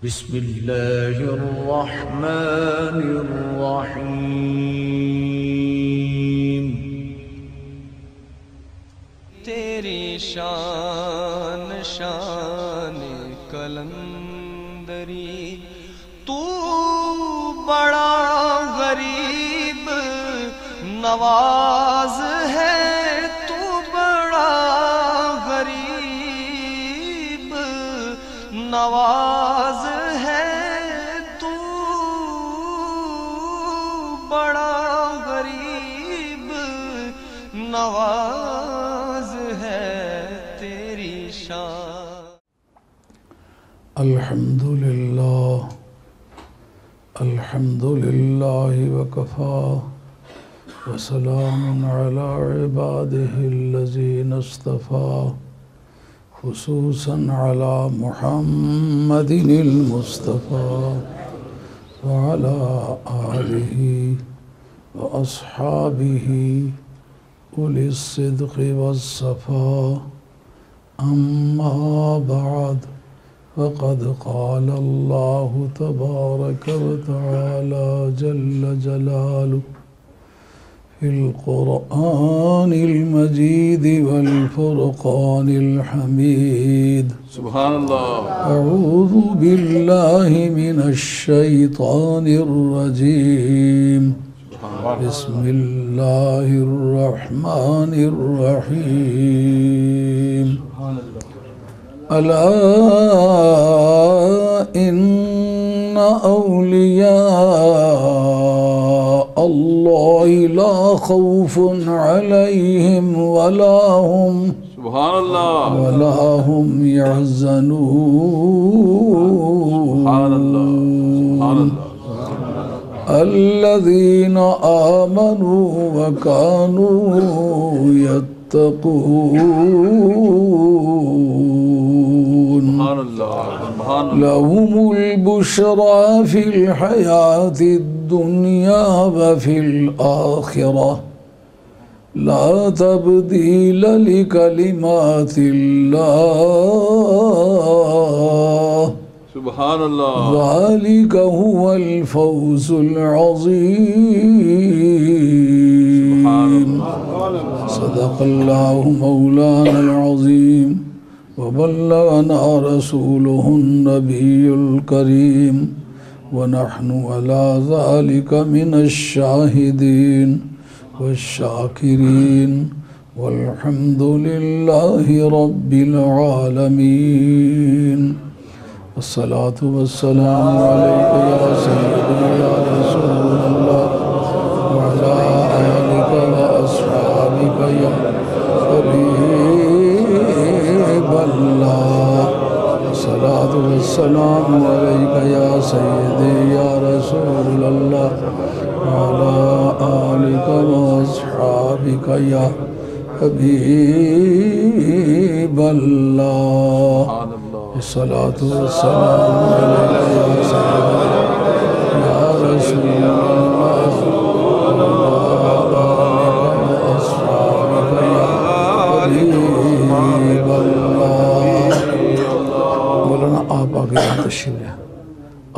बिस्मिल्लाहिर्रहमानिर्रहीम। तेरी शान शान कलंदरी, तू बड़ा गरीब नवाज है, तू बड़ा गरीब नवाज है, तू बड़ा गरीब नवाज है, तेरी शान। अल्हम्दुलिल्लाह अल्हम्दुलिल्लाह वकफ़ा वसलामुन अला इबादिहिल्लज़ीना इस्तफ़ा खुसूसन अला मुहम्मदिनिल मुस्तफ़ा व अला आलिहि व अस्हाबिहि उलिस सिद्क़ि वस्सफ़ा। अम्मा बअद फ़क़द क़ाल अल्लाहु तबारक व तआला जल्ल जलालुहु फिल क़ुरआनिल मजीद वल फ़ुरक़ानिल हमीद। सुभानअल्लाह। अऊज़ु बिल्लाहि मिनश शैतानिर रजीम। बिस्मिल्लाहिर रहमानिर रहीम। अला इन्ना औलिया अल्लाहि ला खौफुन अलैहिम वला हुम यहज़नून। अल्लज़ीना आमनू व कानू यत्तक़ून लहुमुल बुशरा फिल हयातिद दुनिया व फिल आखिरह ला तब्दील लिकलिमातिल्लाह। सुभानअल्लाह। ज़ालिका हुवल फ़ौज़ुल अज़ीम। सदक़ल्लाहु मौलानल अज़ीम व बल्लगना रसूलुहुन नबियुल करीम व नहनु अला ज़ालिका मिनश शाहिदीन वश्शाकिरीन वल्हम्दुलिल्लाहि रब्बिल आलमीन। अस्सलातु वस्सलामु अलैका या सय्यदी या रसूलल्लाह व अला आलिका व अस्हाबिका या हबीबल्लाह। अस्सलातु वस्सलामु अलैका या सय्यदी या रसूलल्लाह व अला आलिका व अस्हाबिका या हबीबल्लाह। अस्सलातु वस्सलामु अलैका या सय्यदी या रसूलल्लाह व अस्हाबिका या हबीबल्लाह। मौलाना आप आगे यहाँ तशरीफ लें,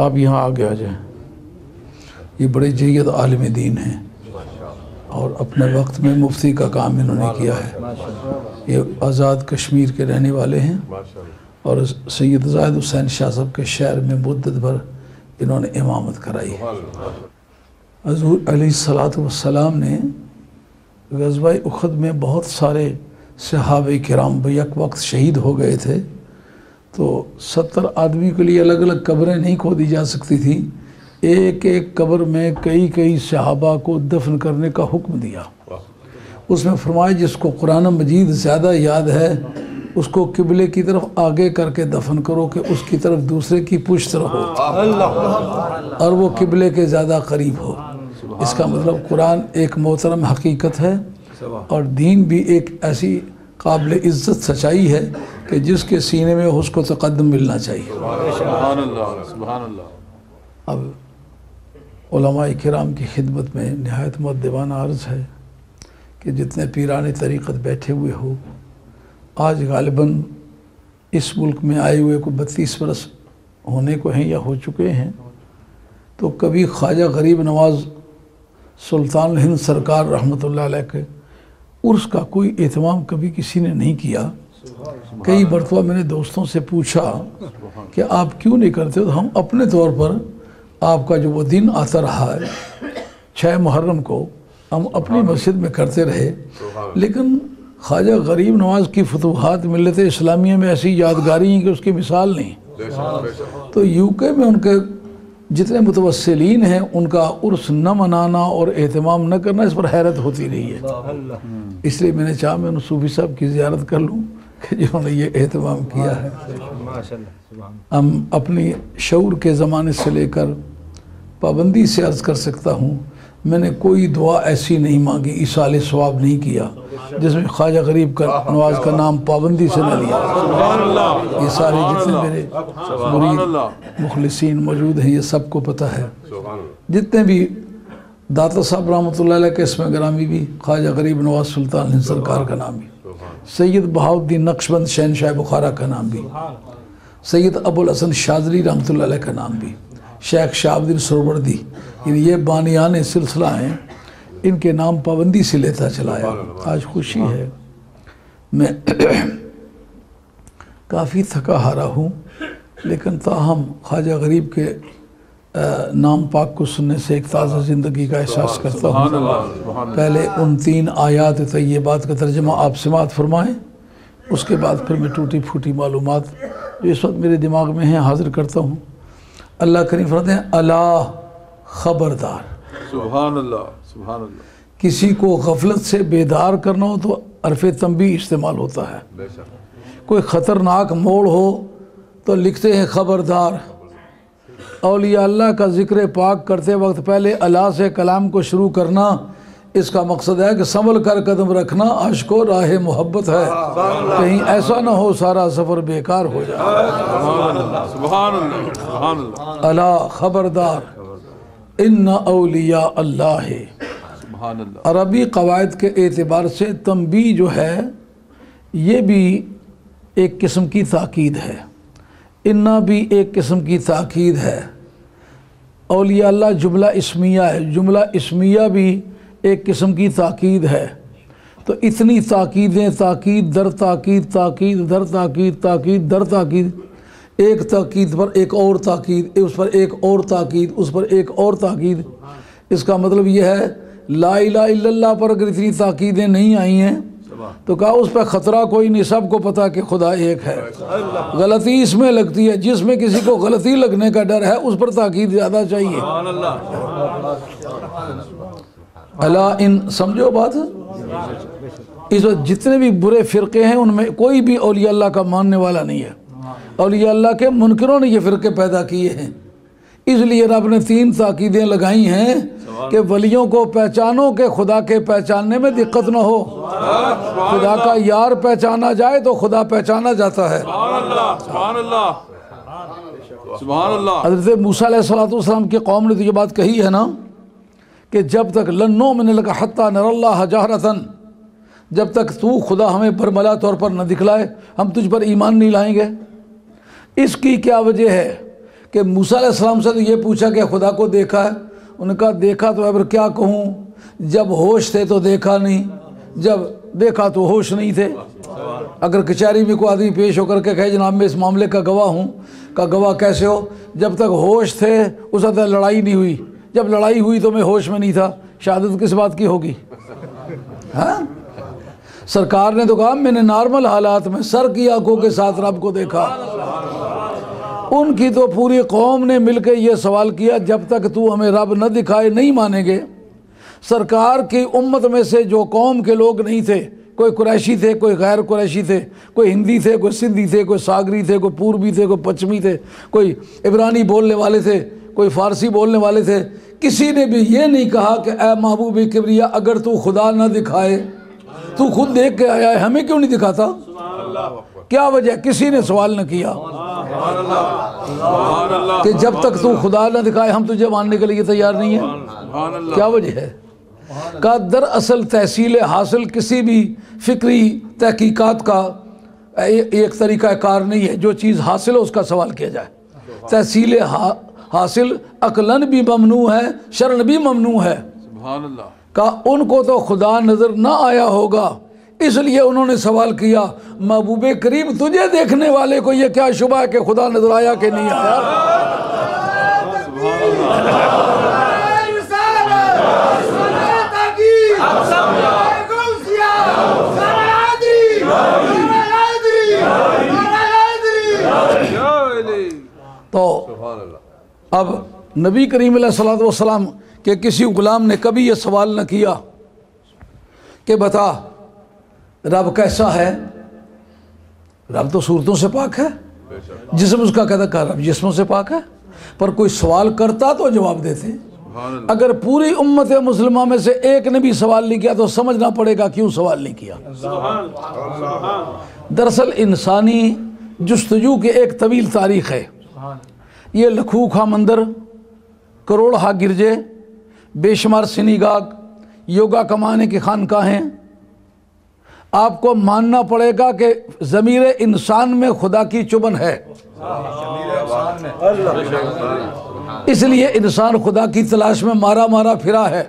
आप यहाँ आगे आ जाएं। ये बड़े जय्यद आलिम दीन हैं और अपने वक्त में मुफ्ती का काम इन्होंने किया है। ये आज़ाद कश्मीर के रहने वाले हैं और सैयद ज़ाहिद हुसैन शाह साहब के शहर में मुद्दत भर इन्होंने इमामत कराई है। हुज़ूर अलैहिस्सलातु वस्सलाम ने ग़ज़वा उहद में बहुत सारे सहाबे किराम एक वक्त शहीद हो गए थे, तो 70 आदमी के लिए अलग अलग कब्रें नहीं खोदी जा सकती थी। एक एक कब्र में कई कई सहाबा को दफन करने का हुक्म दिया। उसमें फरमाया जिसको कुरान मजीद ज़्यादा याद है उसको किबले की तरफ आगे करके दफन करो कि उसकी तरफ दूसरे की पुश्त रहो और वो किबले के ज़्यादा करीब हो। इसका मतलब कुरान एक मोहतरम हकीकत है और दीन भी एक ऐसी काबिल इज़्ज़त सच्चाई है कि जिसके सीने में उसको तक़द्दुम मिलना चाहिए। अब उलमाए किराम की खिदमत में नहायत मुअद्दिबाना अर्ज़ है कि जितने पीराने तरीक़त बैठे हुए हो, आज गालिबन इस मुल्क में आए हुए को 32 बरस होने को हैं या हो चुके हैं, तो कभी ख्वाजा गरीब नवाज़ सुल्तान हिंद सरकार रहमतुल्लाह अलैह के उर्स का कोई एहतमाम कभी किसी ने नहीं किया। कई मरतबा मैंने दोस्तों से पूछा कि आप क्यों नहीं करते, तो हम अपने तौर पर आपका जो वो दिन आता रहा है 6 मुहर्रम को हम अपनी मस्जिद में करते रहे, लेकिन ख्वाजा गरीब नवाज़ की फतूहात मिल्लत इस्लामिया में ऐसी यादगारी हैं कि उसकी मिसाल नहीं। तो यूके में उनके जितने मुतवस्सिलीन हैं उनका उर्स न मनाना और एहतमाम न करना, इस पर हैरत होती रही है। इसलिए मैंने चाहा मैं उन सूफी साहब की ज़ियारत कर लूँ कि जिन्होंने ये एहतमाम किया है। हम अपनी शऊर के ज़माने से लेकर पाबंदी से अर्ज़ कर सकता हूँ, मैंने कोई दुआ ऐसी नहीं मांगी, इसाले सवाब नहीं किया जिसमें ख्वाजा गरीब का नवाज़ का नाम पाबंदी से न लिया। ये सारे जितने मेरे मुरीद मुखलिसीन मौजूद हैं ये सबको पता है। जितने भी दाता साहब रहमतुल्लाह अलैह के इसमें ग्रामी भी ख्वाजा गरीब नवाज़ सुल्तान हिंद सरकार का नाम भी, सैयद बहाउद्दीन नक्शबंद शहनशाह बुखारा का नाम भी, सैयद अबुल हसन शाज़ली रहमतुल्लाह अलैह का नाम भी, शेख शहाबुद्दीन सुहरवर्दी, ये बानियान सिलसिला हैं, इनके नाम पाबंदी से लेता चलाया। आज खुशी है, मैं काफ़ी थका हारा हूँ, लेकिन ताहम ख्वाजा गरीब के नाम पाक को सुनने से एक ताज़ा ज़िंदगी का एहसास करता हूँ। पहले उन 3 आयात तय्यबात का तर्जमा आप समात फरमाएँ, उसके बाद फिर मैं टूटी फूटी मालूमात जो इस वक्त मेरे दिमाग में हैं हाज़िर करता हूँ। अल्लाह करीम फरमाते हैं, अला ख़बरदार। सुभान अल्लाह, सुभान अल्लाह। किसी को गफलत से बेदार करना हो तो अरफ़े तंबी इस्तेमाल होता है। कोई ख़तरनाक मोड़ हो तो लिखते हैं ख़बरदार। औलिया अल्लाह का ज़िक्र पाक करते वक्त पहले अल्लाह से कलाम को शुरू करना, इसका मकसद है कि संभल कर कदम रखना, आशिको राह मोहब्बत है, कहीं ऐसा ना हो सारा सफ़र बेकार हो जाए। अला ख़बरदार इन्ना औलिया अल्लाह है। अरबी क़वायद के एतबार से तंबी जो है ये भी एक किस्म की ताकीद है, इन्ना भी एक किस्म की ताकीद है। औलिया अल्लाह जुमला इस्मिया है, जुमला इस्मिया भी एक किस्म की ताकीद है। तो इतनी ताकीदें, ताकीद दर ताकीद, ताकीद दर ताकीद, ताकीद दर ताकीद, एक ताकीद पर एक और ताकीद, उस पर एक और ताकीद, उस पर एक और ताकीद। इसका मतलब यह है ला इलाहा इल्लल्लाह पर अगर इतनी ताकीदें नहीं आई हैं तो कहा उस पर ख़तरा कोई नहीं, सबको पता कि खुदा एक है। गलती इसमें लगती है जिसमें किसी को गलती लगने का डर है, उस पर ताकीद ज़्यादा चाहिए। अला इन, समझो बात। इस वक्त जितने भी बुरे फ़िरक़े हैं उनमें कोई भी औलिया अल्लाह का मानने वाला नहीं है। औलिया अल्लाह के मुनकिरों ने ये फ़िरक़े पैदा किए हैं। इसलिए रब ने 3 ताकीदें लगाई हैं कि वलियों को पहचानो कि खुदा के पहचानने में दिक्कत न हो। खुदा का यार पहचाना जाए तो खुदा पहचाना जाता है। हज़रत मूसा अलैहिस्सलाम की कौम ने तो ये बात कही है ना कि जब तक लन्नो में लगा हत्ता नरल्लाह जहरतन, जब तक तू खुदा हमें बरमला तौर पर न दिखलाए हम तुझ पर ईमान नहीं लाएंगे। इसकी क्या वजह है कि मूसा अलैहिस्सलाम से तो ये पूछा कि खुदा को देखा है, उन्होंने कहा देखा तो है पर क्या कहूँ, जब होश थे तो देखा नहीं, जब देखा तो होश नहीं थे। अगर कचहरी में कोई आदमी पेश होकर के कहे जनाब मैं इस मामले का गवाह हूँ, का गवाह कैसे हो, जब तक होश थे उस वक्त लड़ाई नहीं हुई, जब लड़ाई हुई तो मैं होश में नहीं था, शहादत किस बात की होगी। हाँ, सरकार ने तो कहा मैंने नॉर्मल हालात में सर की आंखों के साथ रब को देखा। उनकी तो पूरी कौम ने मिलकर ये सवाल किया जब तक तू हमें रब न दिखाए नहीं मानेंगे। सरकार की उम्मत में से जो कौम के लोग नहीं थे, कोई कुरैशी थे, कोई गैर कुरैशी थे, कोई हिंदी थे, कोई सिंधी थे, कोई सागरी थे, कोई पूर्वी थे, कोई पश्चिमी थे, कोई इब्रानी बोलने वाले थे, कोई फ़ारसी बोलने वाले थे, किसी ने भी ये नहीं कहा कि ए महबूब किबरिया अगर तू खुदा न दिखाए, तू खुद देख के आया है हमें क्यों नहीं दिखाता, क्या वजह, किसी ने सवाल न किया कि जब तक तू खुदा न दिखाए हम तुझे मानने के लिए तैयार नहीं है, क्या वजह है। का दरअसल तहसील हासिल किसी भी फ़िक्री तहकीकात का एक तरीक़ा कार नहीं है, जो चीज़ हासिल हो उसका सवाल किया जाए। तहसील हासिल अकलन भी ममनू है, शरण भी ममनू है। सुभान अल्लाह। का उनको तो खुदा नजर ना आया होगा, इसलिए उन्होंने सवाल किया महबूबे करीम तुझे देखने वाले को ये क्या शुबा है कि खुदा नजर आया कि नहीं आया। तो अब नबी करीम अलैहिस्सलातु वस्सलाम के किसी गुलाम ने कभी ये सवाल न किया कि बता रब कैसा है, रब तो सूरतों से पाक है, जिस्म उसका कहता कहा रब जिस्मों से पाक है। पर कोई सवाल करता तो जवाब देते। अगर पूरी उम्मत मुस्लिमा में से एक ने भी सवाल नहीं किया तो समझना पड़ेगा क्यों सवाल नहीं किया। दरअसल इंसानी जुस्तजू की एक तवील तारीख है। ये लखू खा मंदिर, करोड़ हा गिरजे, बेशुमार सिनीगाग, योगा कमाने की खानकाहें, आपको मानना पड़ेगा कि ज़मीर इंसान में खुदा की चुभन है। इसलिए इंसान खुदा की तलाश में मारा मारा फिरा है।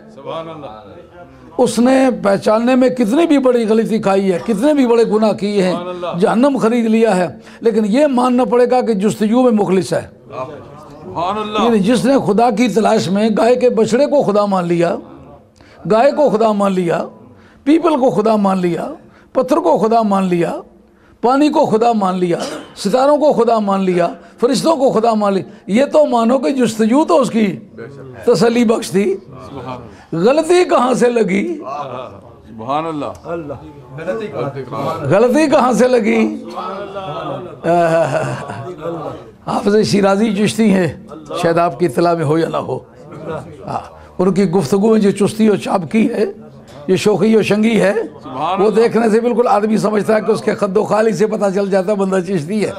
उसने पहचानने में कितनी भी बड़ी गलती खाई है, कितने भी बड़े गुनाह किए हैं, जहन्नम खरीद लिया है, लेकिन ये मानना पड़ेगा कि जुस्तजू में मुखलिस है। यानी जिसने खुदा की तलाश में गाय के बछड़े को खुदा मान लिया, गाय को खुदा मान लिया, पीपल को खुदा मान लिया, पत्थर को खुदा मान लिया, पानी को खुदा मान लिया, सितारों को खुदा मान लिया, फरिश्तों को खुदा मान लिया, ये तो मानो कि जुस्तजू तो उसकी तसल्ली बख्श थी। गलती कहाँ से लगी? सुभान अल्लाह। गलती कहाँ से लगी? हाफ़िज़ शिराज़ी चिश्ती हैं, शायद आपकी इत्तला में हो या ना हो। उनकी गुफ्तगू में जो चुस्ती और चाबकी है, ये शोखी और शंगी है, वो देखने से बिल्कुल आदमी समझता है कि उसके खद्दो खाली से पता चल जाता है बंदा चिश्ती है।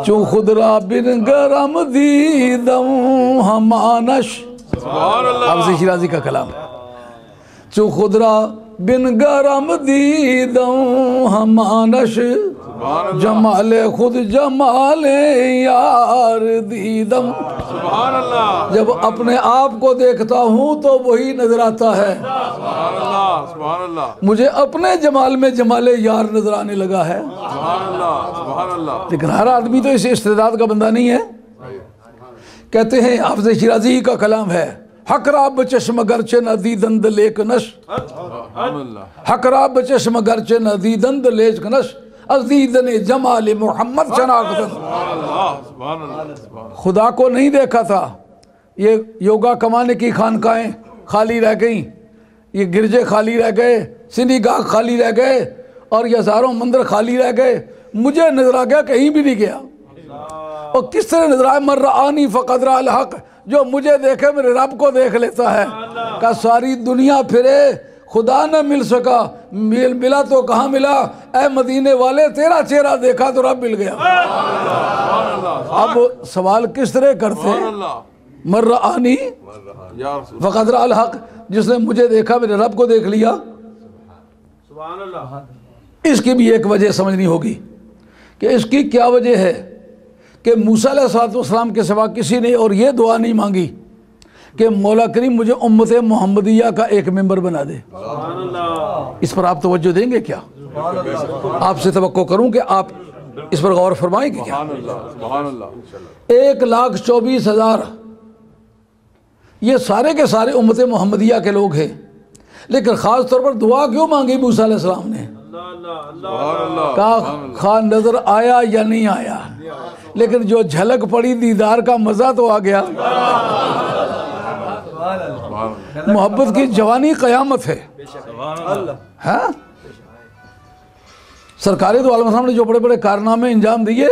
चू खुदरा बिन गरम दीदम हमानश, हाफ़िज़ शिराज़ी का कलाम। चू खुदरा बिन गरम दीदम हमानश, जमाले खुद जमाले यार दीदम। सुभान अल्लाह। जब अपने आप को देखता हूँ तो वही नजर आता है। सुभान अल्लाह। सुभान अल्लाह। मुझे अपने जमाल में जमाले यार नजर आने लगा है। सुभान अल्लाह। सुभान अल्लाह। लेकिन हर आदमी तो इस इस्तेदाद का बंदा नहीं है। कहते हैं हाफ़िज़ शिराज़ी का कलाम है, हकराब चश्म गर्चे नदी दंद लेक नश, हकराब चश्म गर्चे नदी दंद लेक नश, अज़ीज़-ए जमाल मोहम्मद शनाख्तन। खुदा को नहीं देखा था, ये योगा कमाने की खानकाहें खाली रह गईं, ये गिरजे खाली रह गए, सिनीगाह खाली रह गए, और ये हज़ारों मंदिर खाली रह गए। मुझे नजर आ गया, कहीं भी नहीं गया। और किस तरह नजर आया? मर्रानी फ़क़द रअल हक़, जो मुझे देखे मेरे रब को देख लेता है। का सारी दुनिया फिरे, खुदा न मिल सका, मिला तो कहाँ मिला? ऐ मदीने वाले तेरा चेहरा देखा तो रब मिल गया। अब सवाल किस तरह करते? मर्रानी फ़क़द रअल हक़, जिसने मुझे देखा मेरे रब को देख लिया। इसकी भी एक वजह समझनी होगी कि इसकी क्या वजह है कि मूसा अलैहिस्सलाम के सिवा किसी ने और ये दुआ नहीं मांगी कि मौला करीम मुझे उम्मत मोहम्मदिया का एक मेंबर बना दे। इस पर आप तवज्जो देंगे क्या? आपसे तवक्को करूं कि आप इस पर गौर फरमाएंगे क्या? 1,24,000 ये सारे के सारे उम्मत मोहम्मदिया के लोग हैं, लेकिन ख़ास तौर पर दुआ क्यों मांगी मूसा अलैहिस्सलाम ने? का खा नजर आया या नहीं आया, लेकिन जो झलक पड़ी दीदार का मज़ा तो आ गया। मोहब्बत की जवानी क़यामत है। हाँ, सरकार दो आलम साहब ने जो बड़े बड़े कारनामे अंजाम दिए,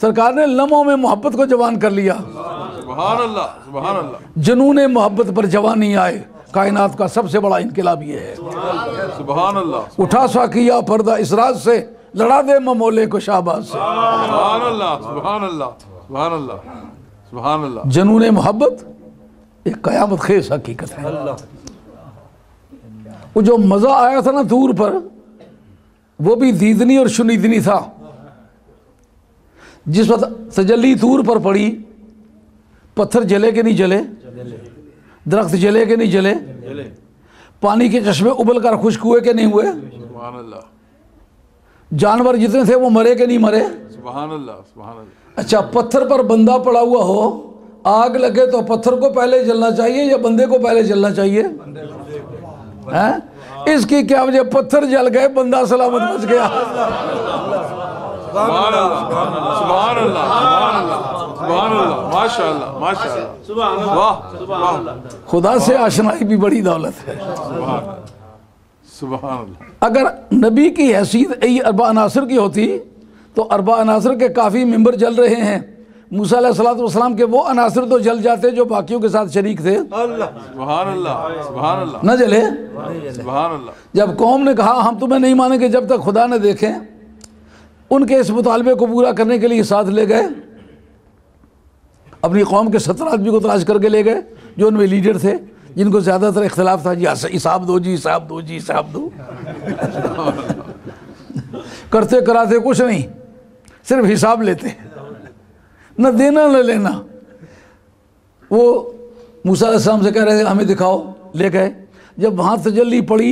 सरकार ने लम्हों में मोहब्बत को जवान कर लिया। सुभान अल्लाह। सुभान अल्लाह। जुनून मोहब्बत पर जवानी आए, कायनात का सबसे बड़ा इनकलाब ये है। सुभान अल्लाह। उठा सा किया पर्दा इस राज से, लड़ा दे ममोले को शाहबाज से। सुभान अल्लाह। सुभान अल्लाह। सुभान अल्लाह। सुभान अल्लाह। जुनून मोहब्बत एक क़यामत खेज हकीकत है। वो जो मज़ा आया था ना दूर पर, वो भी दीदनी और शुनीदनी था। जिस वक्त तजल्ली तूर पर पड़ी, पत्थर जले कि नहीं जले, दरख्त जले कि नहीं जले, पानी के चश्मे उबल कर खुश्क हुए कि नहीं हुए, सुभान अल्लाह, जानवर जितने थे वो मरे कि नहीं मरे। सुभान अल्लाह, सुभान अल्लाह। अच्छा, पत्थर पर बंदा पड़ा हुआ हो, आग लगे तो पत्थर को पहले जलना चाहिए या बंदे को पहले जलना चाहिए? हैं? इसकी क्या वजह, पत्थर जल गए, बंदा सलामत बच गया। सुभान अल्लाह, सुभान अल्लाह, सुभान अल्लाह, सुभान अल्लाह, माशाअल्लाह, माशाअल्लाह, वाह वाह, खुदा से आशनाई भी बड़ी दौलत है। सुभान अल्लाह। अगर नबी की हैसियत ये अरबा अनासर की होती तो अरबा अनासर के काफ़ी मेंबर जल रहे हैं। मूसा अलैहिस्सलाम के वो अनासर तो जल जाते जो बाकियों के साथ शरीक थे, सुभान अल्लाह, सुभान अल्लाह, न जले। सुभान अल्लाह। जब कौम ने कहा हम तुम्हें नहीं मानेंगे जब तक खुदा न देखें, उनके इस मुतालबे को पूरा करने के लिए साथ ले गए, अपनी कौम के 70 आदमी को तलाश करके ले गए जो उनमें लीडर थे, जिनको ज़्यादातर इख्तलाफ था, जी हिसाब दो जी, हिसाब दो जी, हिसाब दो। करते कराते कुछ नहीं, सिर्फ हिसाब लेते, न देना न लेना। वो मूसा अलैहिस्सलाम से कह रहे थे हमें दिखाओ, ले गए। जब वहाँ तजल्ली पड़ी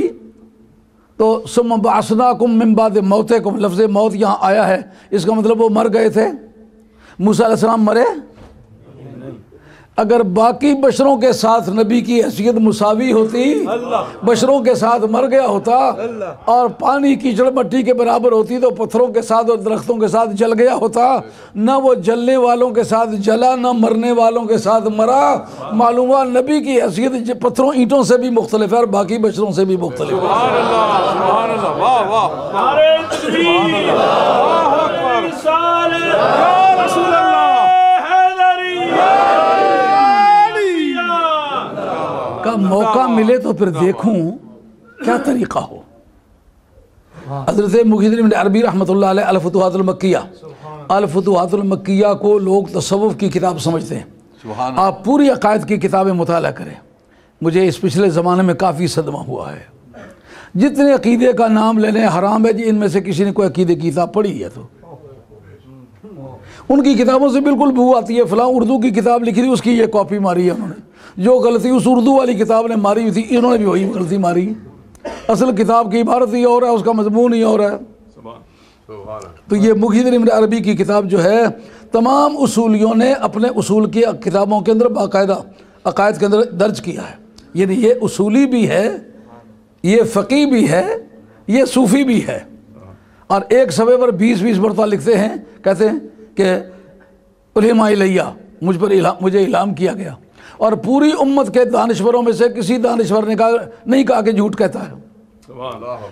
तो सुम्मा बअसनाकुम मिन बाद मौतिकुम, लफ्ज़ मौत यहाँ आया है, इसका मतलब वो मर गए थे। मूसा अलैहिस्सलाम मरे? अगर बाकी बशरों के साथ नबी की हैसियत मुसावी होती, बशरों के साथ मर गया होता और पानी कीचड़ मट्टी के बराबर होती तो पत्थरों के साथ और दरख्तों के साथ जल गया होता। न वो जलने वालों के साथ जला, न मरने वालों के साथ मरा। मालूम हुआ नबी की हैसियत पत्थरों ईंटों से भी मुख्तलिफ है और बाकी बशरों से भी मुख्तलिफ है। सुभान अल्लाह, सुभान अल्लाह, वाह वाह, नारे तकबीर, अल्लाहु अकबर, रिसाले, या रसूल अल्लाह, हैदरी, का मौका मिले तो फिर देखूं क्या तरीक़ा हो। हज़रत मुहीद्दीन इब्न अरबी रहमतुल्लाह अलैह अल-फुतुहातुल मक्किया, अल-फुतुहातुल मक्किया को लोग तसव्वुफ़ की किताब समझते हैं। सुभान आप पूरी अक़ायद की किताबें मुताला करें। मुझे इस पिछले ज़माने में काफ़ी सदमा हुआ है। जितने अक़ीदे का नाम लेने हराम है जी, इनमें से किसी ने कोई अक़ीदे की किताब पढ़ी है तो उनकी किताबों से बिल्कुल बू आती है। फ़लाँ उर्दू की किताब लिखी थी, उसकी ये कॉपी मारी है उन्होंने। जो गलती उस उर्दू वाली किताब ने मारी हुई थी, इन्होंने भी वही गलती मारी। असल किताब की इबारत ही और है, उसका मजमून ही और है। तो ये मुहीद्दीन इब्न अरबी की किताब जो है, तमाम उसूलियों ने अपने उसूल की किताबों के अंदर बाकायदा अक़ायद के अंदर दर्ज किया है। यानी ये उसूली भी है, ये फ़क़ी भी है, ये सूफ़ी भी है। और एक सफ़े पर 20-20 मरतबा लिखते हैं, कहते हैं कि उलमा इलैया, मुझे इल्हाम किया गया। और पूरी उम्मत के दानिश्वरों में से किसी दानिश्वर ने नहीं कहा कि झूठ कहता है।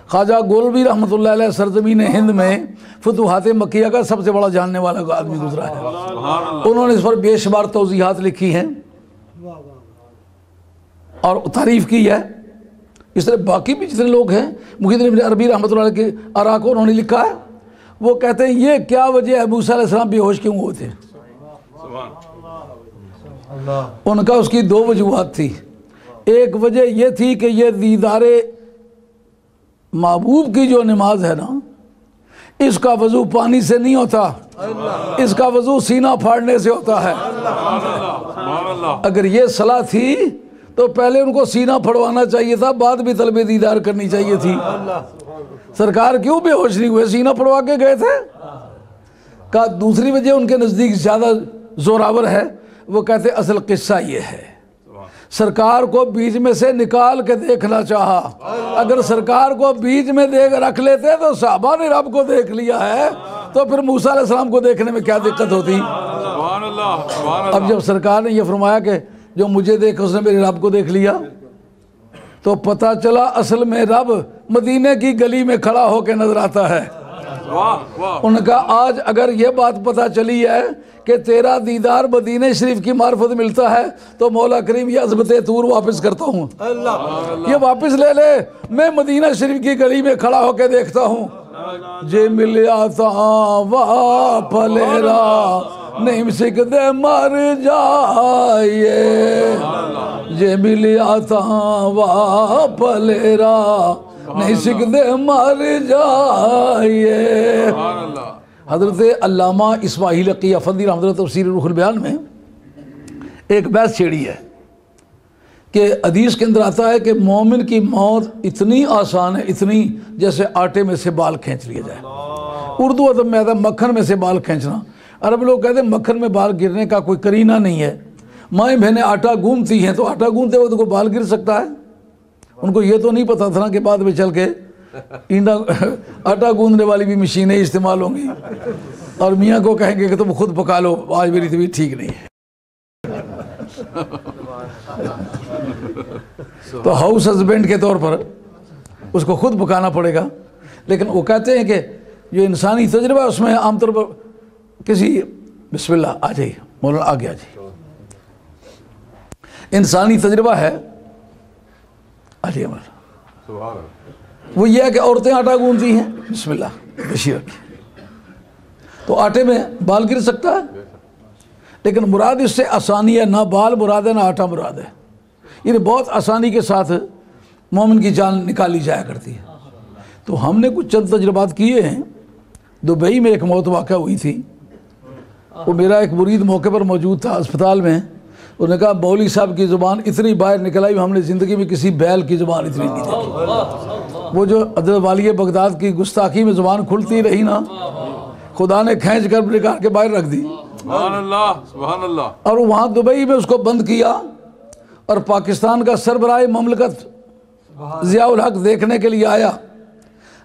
ख्वाजा गोलवी रहमतुल्लाह अलैह सरजमीन हिंद में फुतुहात मक्किया का सबसे बड़ा जानने वाला आदमी गुजरा है। उन्होंने इस पर बेशुमार तौज़ीहात लिखी हैं और तारीफ़ की है। इस तरह बाकी भी जितने लोग हैं, मुहीद्दीन इब्न अरबी रहमतुल्लाह के आरा को उन्होंने लिखा है। वो कहते हैं ये क्या वजह है मूसा अलैहिस्सलाम बेहोश क्यों हुए थे। उनका उसकी 2 वजूहात थी। एक वजह यह थी कि ये दीदारे महबूब की जो नमाज है ना, इसका वजू पानी से नहीं होता, इसका वजू सीना फाड़ने से होता है। अगर ये सलाह थी तो पहले उनको सीना फड़वाना चाहिए था, बाद में तलबे दीदार करनी चाहिए थी। सरकार क्यों बेहोश नहीं हुए, सीना फड़वा के गए थे। का दूसरी वजह उनके नज़दीक ज़्यादा जोरावर है। वो कहते असल किस्सा ये है, सरकार को बीच में से निकाल के देखना चाहा। अगर सरकार को बीच में देख रख लेते तो साहबा ने रब को देख लिया है, तो फिर मूसा अलैहिस्सलाम को देखने में क्या दिक्कत होती। सुभान अल्लाह, सुभान अल्लाह। अब जब सरकार ने यह फरमाया कि जो मुझे देख उसने मेरे रब को देख लिया, तो पता चला असल में रब मदीने की गली में खड़ा होकर नजर आता है। वाह वाह, उनका आज अगर ये बात पता चली है कि तेरा दीदार मदीने शरीफ की मार्फत मिलता है, तो मौला करीम ये अज़मत तूर वापस करता हूँ, ये वापस ले ले। मैं मदीना शरीफ की गली में खड़ा होकर देखता हूँ। जे मिलिया ता वाह फलेरा नहीं सिकदे मर जाइए, जे मिलिया ता वाह फलेरा नहीं सिकदे मर जाइए। हज़रत अल्लामा इस्माइल हक़ी अफंदी रहमतुल्लाह तफ़सीर रूहुल बयान में एक बहस छेड़ी है कि हदीस के अंदर आता है कि मोमिन की मौत इतनी आसान है, इतनी जैसे आटे में से बाल खींच लिया जाए। उर्दू अदब में आता है मक्खन में से बाल खींचना। अरब लोग कहते हैं मक्खन में बाल गिरने का कोई करीना नहीं है। माएँ बहनें आटा गूंथती हैं तो आटा गूंथते वक्त को बाल गिर सकता है। उनको ये तो नहीं पता था ना कि बाद में चल के ईंडा आटा गूंदने वाली भी मशीनें इस्तेमाल होंगी और मियाँ को कहेंगे कि तुम खुद पका लो, आज मेरी तबीयत ठीक नहीं है। तो हाउस हस्बैंड के तौर पर उसको खुद पकाना पड़ेगा। लेकिन वो कहते हैं कि जो इंसानी तजर्बा है उसमें आमतौर पर किसी बिस्मिल्लाह आ जाइए मौलाना आगे आ जाइए, इंसानी तजर्बा है आ जाइए हमारा, वो ये है कि औरतें आटा गूंथती हैं, बिस्मिल्लाह बशीर रखिए, तो आटे में बाल गिर सकता है। लेकिन मुराद इससे आसानी है, ना बाल मुराद है ना आटा मुराद है। ये बहुत आसानी के साथ मोमिन की जान निकाली जाया करती है। तो हमने कुछ चंद तजर्बात किए हैं। दुबई में एक मौत वाक़या हुई थी, वो मेरा एक मुरीद मौके पर मौजूद था अस्पताल में। उन्होंने कहा मौली साहब की ज़ुबान इतनी बाहर निकल आई, हमने ज़िंदगी में किसी बैल की ज़ुबान इतनी नहीं देखी। वो जो हज़रत वाली बगदाद की गुस्ताखी में ज़ुबान खुलती रही ना, खुदा ने खींच कर निकाल के बाहर रख दी। सुभान अल्लाह, सुभान अल्लाह। और वहाँ दुबई में उसको बंद किया और पाकिस्तान का सरबराह ममलकत ज़ियाउल हक देखने के लिए आया।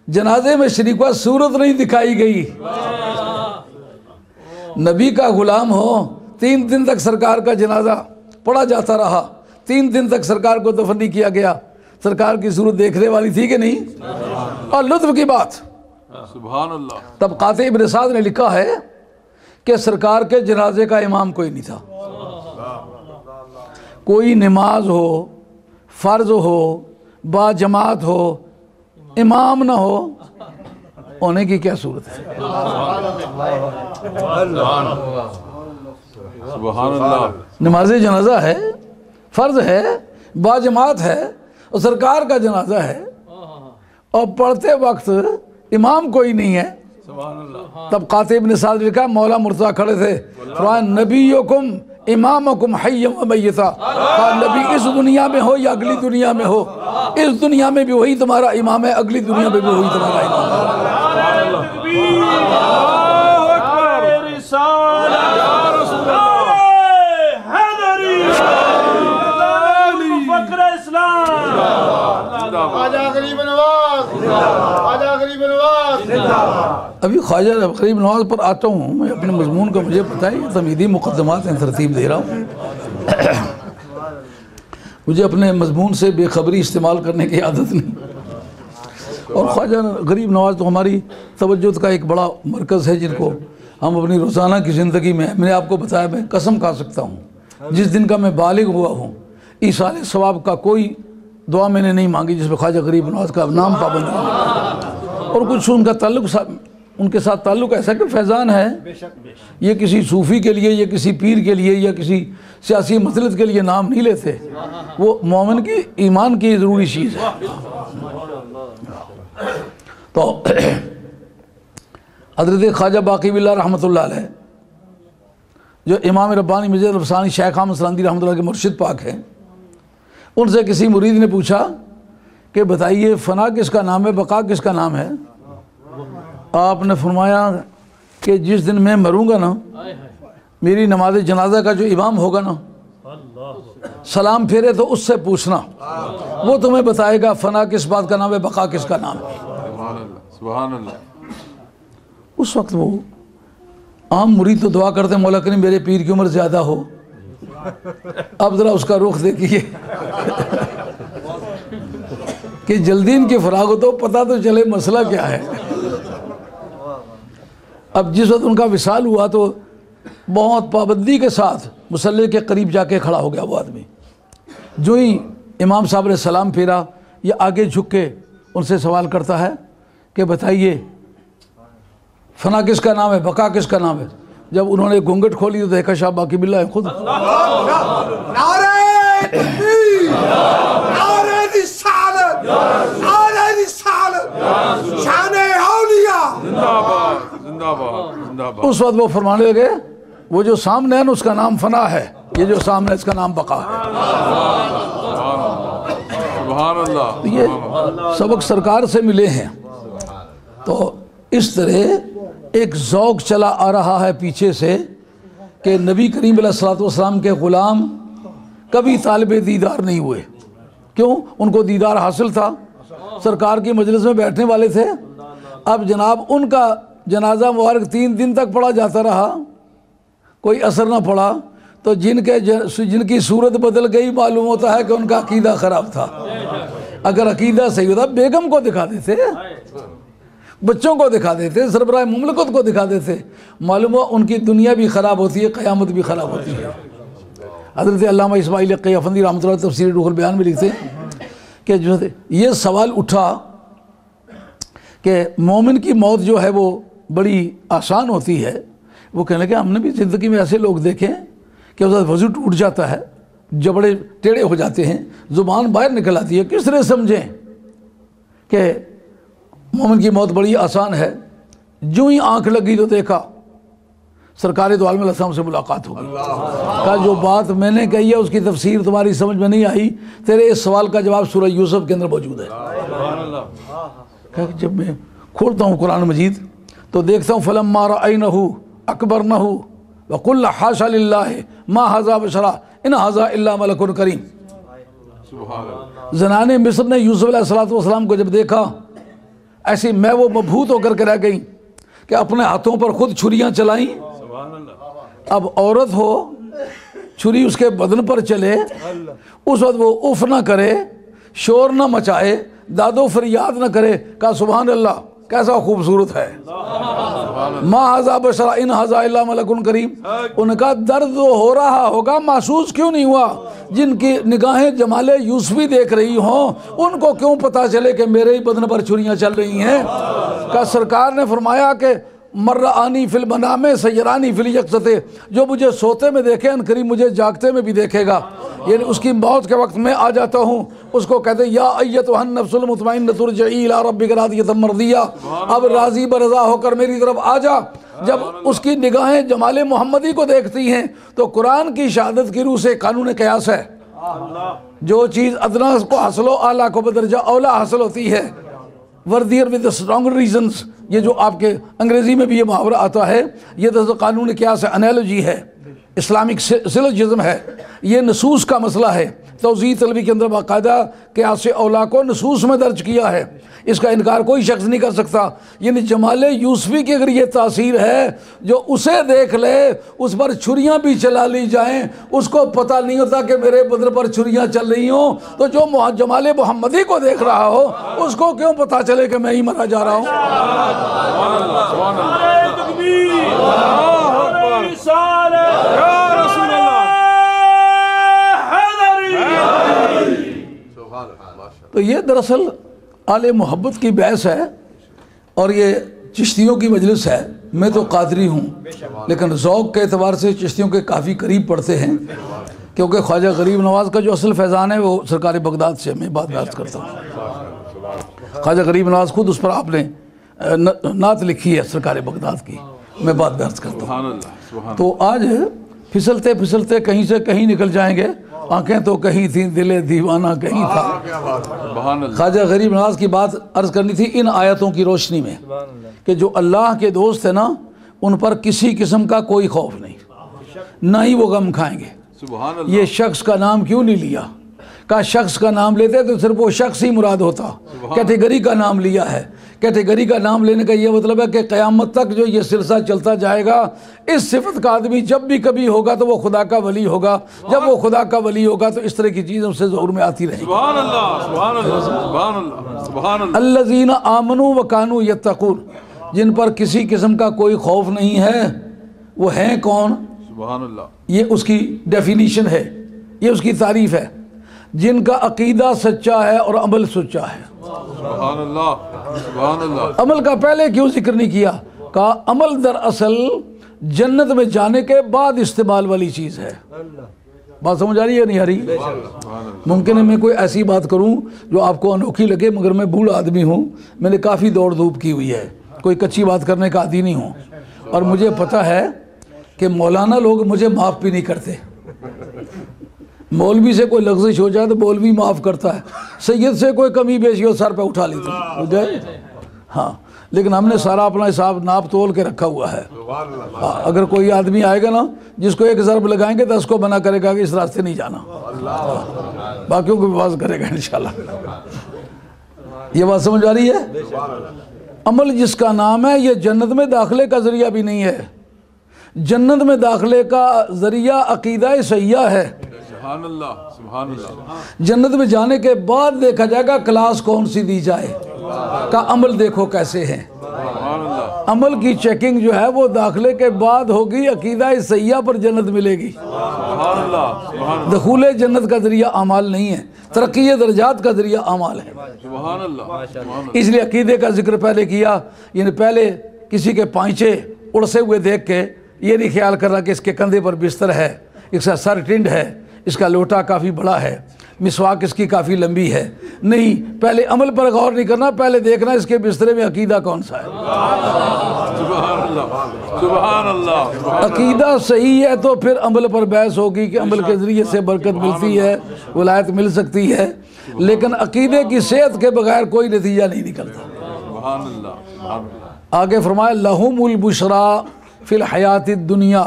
जनाजे में शरीक हुआ, सूरत नहीं दिखाई गई। नबी का गुलाम हो, 3 दिन तक सरकार का जनाजा पढ़ा जाता रहा, 3 दिन तक सरकार को दफन नहीं किया गया। सरकार की सूरत देखने वाली थी कि नहीं? और लुत्फ की बात, सुभान अल्लाह। तब काते इब्न साद ने लिखा है कि सरकार के जनाजे का इमाम कोई नहीं था। कोई नमाज हो, फ़र्ज हो, बाजमात हो, इमाम ना हो, होने की क्या सूरत है? सुभान अल्लाह। नमाज जनाजा है, फ़र्ज है, बाजमात है और सरकार का जनाजा है और पढ़ते वक्त इमाम कोई नहीं है। तब कातिब इब्न साद लिखा, मौला मुर्तज़ा खड़े थे, फरमाया नबीयुकुम इमामुकुम हय्यम व मय्यता। नबी इस दुनिया में हो या अगली दुनिया में हो, इस दुनिया में भी वही तुम्हारा इमाम है, अगली दुनिया में भी वही तुम्हारा इमाम है। अभी ख्वाजा गरीब नवाज पर आता हूँ मैं, अपने मजमून का मुझे पता है, तमीदी मुकदमात हैं, तरतीब दे रहा हूँ। मुझे अपने मजमून से बेखबरी इस्तेमाल करने की आदत नहीं। और ख्वाजा गरीब नवाज तो हमारी तवज्जो का एक बड़ा मरकज़ है, जिनको हम अपनी रोज़ाना की ज़िंदगी में, मैंने आपको बताया, मैं कसम खा सकता हूँ जिस दिन का मैं बालिग हुआ हूँ, ईसाले सवाब का कोई दुआ मैंने नहीं मांगी जिसमें ख्वाजा गरीब नवाज का नाम पाबंद हो। और कुछ उनका ताल्लुक़, उनके साथ ताल्लुक़ ऐसा कि फैज़ान है, ये किसी सूफ़ी के लिए या किसी पीर के लिए या किसी सियासी मसलत के लिए नाम नहीं लेते, वो मोमिन की ईमान की ज़रूरी चीज़ है। तो हज़रत ख्वाजा बाक़ी बिल्लाह रहमतुल्लाह अलैह, जो इमाम रब्बानी मिर्ज़ा अफ़सानी शेख अहमद सलांदी रहमतुल्लाह के मुर्शिद पाक हैं, उनसे किसी मुरीद ने पूछा कि बताइए फ़ना किसका नाम है, बका किसका नाम है? आपने फरमाया कि जिस दिन मैं मरूंगा ना, मेरी नमाज जनाजा का जो इमाम होगा ना, सलाम फेरे तो उससे पूछना, वो तुम्हें बताएगा फ़ना किस बात का नाम है, बका किसका नाम है। सुभान अल्लाह। उस वक्त वो आम मुरीद तो दुआ करते मौला करीम मेरे पीर की उम्र ज़्यादा हो। अब ज़रा उसका रुख देखिए कि जल्दी इनकी फराग हो तो पता तो चले मसला क्या है। अब जिस वक्त उनका विसाल हुआ तो बहुत पाबंदी के साथ मुसल्ले के करीब जाके खड़ा हो गया वो आदमी। जो ही इमाम साहब ने सलाम फेरा, या आगे झुक के उनसे सवाल करता है कि बताइए फ़ना किसका नाम है, बका किसका नाम है। जब उन्होंने घूंघट खोली तो देखा शाह बाकी बिल्ला खुद। उस वक्त वो फरमाने लगे वो जो सामने है ना उसका नाम फना है, ये जो सामने है इसका नाम बका है। सुभान अल्लाह। ये सबक सरकार से मिले हैं। तो इस तरह एक ज़ौक़ चला आ रहा है पीछे से कि नबी करीम अलैहिस्सलातु वस्सलाम के ग़ुलाम कभी तालिब दीदार नहीं हुए। क्यों? उनको दीदार हासिल था, सरकार की मजलिस में बैठने वाले थे। अब जनाब उनका जनाजा मुबारक 3 दिन तक पढ़ा जाता रहा, कोई असर ना पड़ा। तो जिनकी सूरत बदल गई मालूम होता है कि उनका अकीदा ख़राब था। अगर अकीदा सही होता बेगम को दिखा देते, बच्चों को दिखा देते, सरबराह मुमलकत को दिखा देते, मालूम हो उनकी दुनिया भी ख़राब होती है, क़यामत भी ख़राब होती है। हज़रत अल्लामा इस्माइल हक़्क़ी अफ़ंदी रहमतुल्लाह अलैह तफ़सीर रूहुल बयान में लिखते हैं कि जो ये सवाल उठा कि मोमिन की मौत जो है वो बड़ी आसान होती है। वो कहने लगे हमने भी ज़िंदगी में ऐसे लोग देखे कि उसका वज़ू टूट जाता है, जबड़े टेढ़े हो जाते हैं, ज़ुबान बाहर निकल आती है। किस तरह समझें कि मोमिन की मौत बड़ी आसान है? जो ही आँख लगी तो देखा सरकार दो आलम अलैहिस्सलाम से मुलाकात होगी। कहा जो बात मैंने कही है उसकी तफसीर तुम्हारी समझ में नहीं आई, तेरे इस सवाल का जवाब सूरह यूसुफ के अंदर मौजूद है। कहा जब मैं खोलता हूँ कुरान मजीद तो देखता हूँ फलम्मा रअयनहु अकबरनहु व कुल्ल हाशा लिल्लाहि मा हाज़ा बशरा इन हाज़ा इल्ला मलकुन करीम। ज़नाने मिस्र ने यूसुफ अलैहिस्सलातु वस्सलाम को जब देखा ऐसी मैं वो मबहूत होकर के रह गई कि अपने हाथों पर खुद छुरियाँ चलाईं। अब औरत हो, छुरी उसके बदन पर चले, उस वक्त वो उफ ना करे, शोर ना मचाए, दादो फरियाद ना करे। कहा सुभान अल्लाह कैसा खूबसूरत है, मा हाज़ा बशरा इन हाज़ा इल्ला मलकुन करीम। उनका दर्द तो हो रहा होगा, महसूस क्यों नहीं हुआ? जिनकी निगाहें जमाले यूसुफी देख रही हों उनको क्यों पता चले कि मेरे ही बदन पर छुरियाँ चल रही हैं? का सरकार ने फरमाया कि मर्रानी फिल मनामे सयरानी फिल यक़ज़ते, जो मुझे सोते में देखे अनकरीब मुझे जागते में भी देखेगा। यानी उसकी मौत के वक्त में आ जाता हूँ, उसको कहते या अय्यतुहन नफ्सुल मुतमइन्नतु इरजिई इला रब्बिक रादियतम मर्दिया, अब राज़ी बरज़ा होकर मेरी तरफ आ जा। जब उसकी निगाहें जमाले मोहम्मदी को देखती हैं तो कुरान की शहादत की रूह से कानून क़यास है, जो चीज़ अदना को हासिल आला को बदरजा औला हासिल होती है, वर्दियर विद स्ट्रॉन्ग रीजन्स। ये जो आपके अंग्रेज़ी में भी ये मुहावरा आता है, ये तो कानून क़यास है, एनालॉजी है, इस्लामिक सिलोजिज़म है, ये नसूस का मसला है। तौज़ीह तलबी के अंदर बाकायदा क़यास औला को नसूस में दर्ज किया है, इसका इनकार कोई शख्स नहीं कर सकता। यानी जमाले यूसुफी की अगर ये तासीर है, जो उसे देख ले, उस पर छुरियाँ भी चला ली जाएं, उसको पता नहीं होता कि मेरे बदन पर छुरियाँ चल रही हों, तो जो जमाले मोहम्मदी को देख रहा हो उसको क्यों पता चले कि मैं ही मरा जा रहा हूँ? तो ये दरअसल आले मोहब्बत की बहस है और ये चिश्तियों की मजलिस है। मैं तो कादरी हूँ लेकिन ज़ौक़ के एतबार से चिश्तियों के काफ़ी करीब पड़ते हैं, क्योंकि ख्वाजा गरीब नवाज़ का जो असल फैज़ान है वो सरकार बगदाद से मैं बात बयान करता हूँ। ख्वाजा गरीब नवाज़ खुद उस पर आपने नात लिखी है सरकार बगदाद की, मैं बात बयान करता हूँ। तो आज फिसलते फिसलते कहीं से कहीं निकल जाएंगे, आंखें तो कहीं थी दिले दीवाना कहीं था। ख्वाजा गरीब नवाज़ की बात अर्ज़ करनी थी इन आयतों की रोशनी में कि जो अल्लाह के दोस्त है ना, उन पर किसी किस्म का कोई खौफ नहीं, ना ही वो गम खाएंगे। ये शख्स का नाम क्यों नहीं लिया? का शख्स का नाम लेते तो सिर्फ वो शख्स ही मुराद होता, कैटेगरी का नाम लिया है। कैटेगरी का नाम लेने का ये मतलब है कि क़यामत तक जो ये सिलसिला चलता जाएगा, इस सिफत का आदमी जब भी कभी होगा तो वो खुदा का वली होगा, जब वो खुदा का वली होगा तो इस तरह की चीज़ उससे ज़रूर में आती रहेगी। अल्लज़ीना आमनू व कानू यत्तक़ून, जिन पर किसी किस्म का कोई खौफ नहीं है, वो हैं कौन? ये उसकी डेफिनीशन है, ये उसकी तारीफ़ है। जिनका अकीदा सच्चा है और अमल सच्चा है। अमल का पहले क्यों जिक्र नहीं किया? कहा अमल दरअसल जन्नत में जाने के बाद इस्तेमाल वाली चीज़ है। बात समझ आ रही है नहीं आ रही? मुमकिन है मैं कोई ऐसी बात करूं जो आपको अनोखी लगे, मगर मैं बूढ़ा आदमी हूं, मैंने काफ़ी दौड़ धूप की हुई है, कोई कच्ची बात करने का आदी नहीं हूं। और मुझे पता है कि मौलाना लोग मुझे माफ़ भी नहीं करते। मौलवी से कोई लफ्ज़िश हो जाए तो मौलवी माफ़ करता है, सैयद से कोई कमी बेशी हो सर पे उठा लेते हैं। हाँ, लेकिन हमने सारा अपना हिसाब नाप तोल के रखा हुआ है। हाँ, अगर कोई आदमी आएगा ना जिसको एक ज़रब लगाएंगे तो उसको मना करेगा कि इस रास्ते नहीं जाना, बाकियों को विवाद करेगा इंशाल्लाह। ये बात समझ आ रही है? अमल जिसका नाम है, ये जन्नत में दाखिले का ज़रिया भी नहीं है। जन्नत में दाखिले का ज़रिया अकीदा सहिया है। सुभान अल्लाह, सुभान अल्लाह। जन्नत में जाने के बाद देखा जाएगा क्लास कौन सी दी जाए, का अमल देखो कैसे है। अमल की चेकिंग जो है वो दाखिले के बाद होगी, अकीदा सहिया पर जन्नत मिलेगी। दखूले जन्नत का जरिया अमाल नहीं है, तरक्की दर्जात का जरिया अमाल है। इसलिए अकीदे का जिक्र पहले किया, यानी पहले किसी के पांचे उड़से हुए देख के ये नहीं ख्याल कर रहा कि इसके कंधे पर बिस्तर है, इसका सर टिंड है, इसका लोटा काफ़ी बड़ा है, मिसवाक इसकी काफ़ी लंबी है। नहीं, पहले अमल पर गौर नहीं करना, पहले देखना इसके बिस्तरे में अकीदा कौन सा है। सुभान अल्लाह। अकीदा सही है तो फिर अमल पर बहस होगी कि अमल के ज़रिए से बरकत मिलती है, वलायत मिल सकती है, लेकिन अकीदे की सेहत के बगैर कोई नतीजा नहीं निकलता। आगे फरमाया लहुमुल बुशरा फिल हयातिद दुनिया,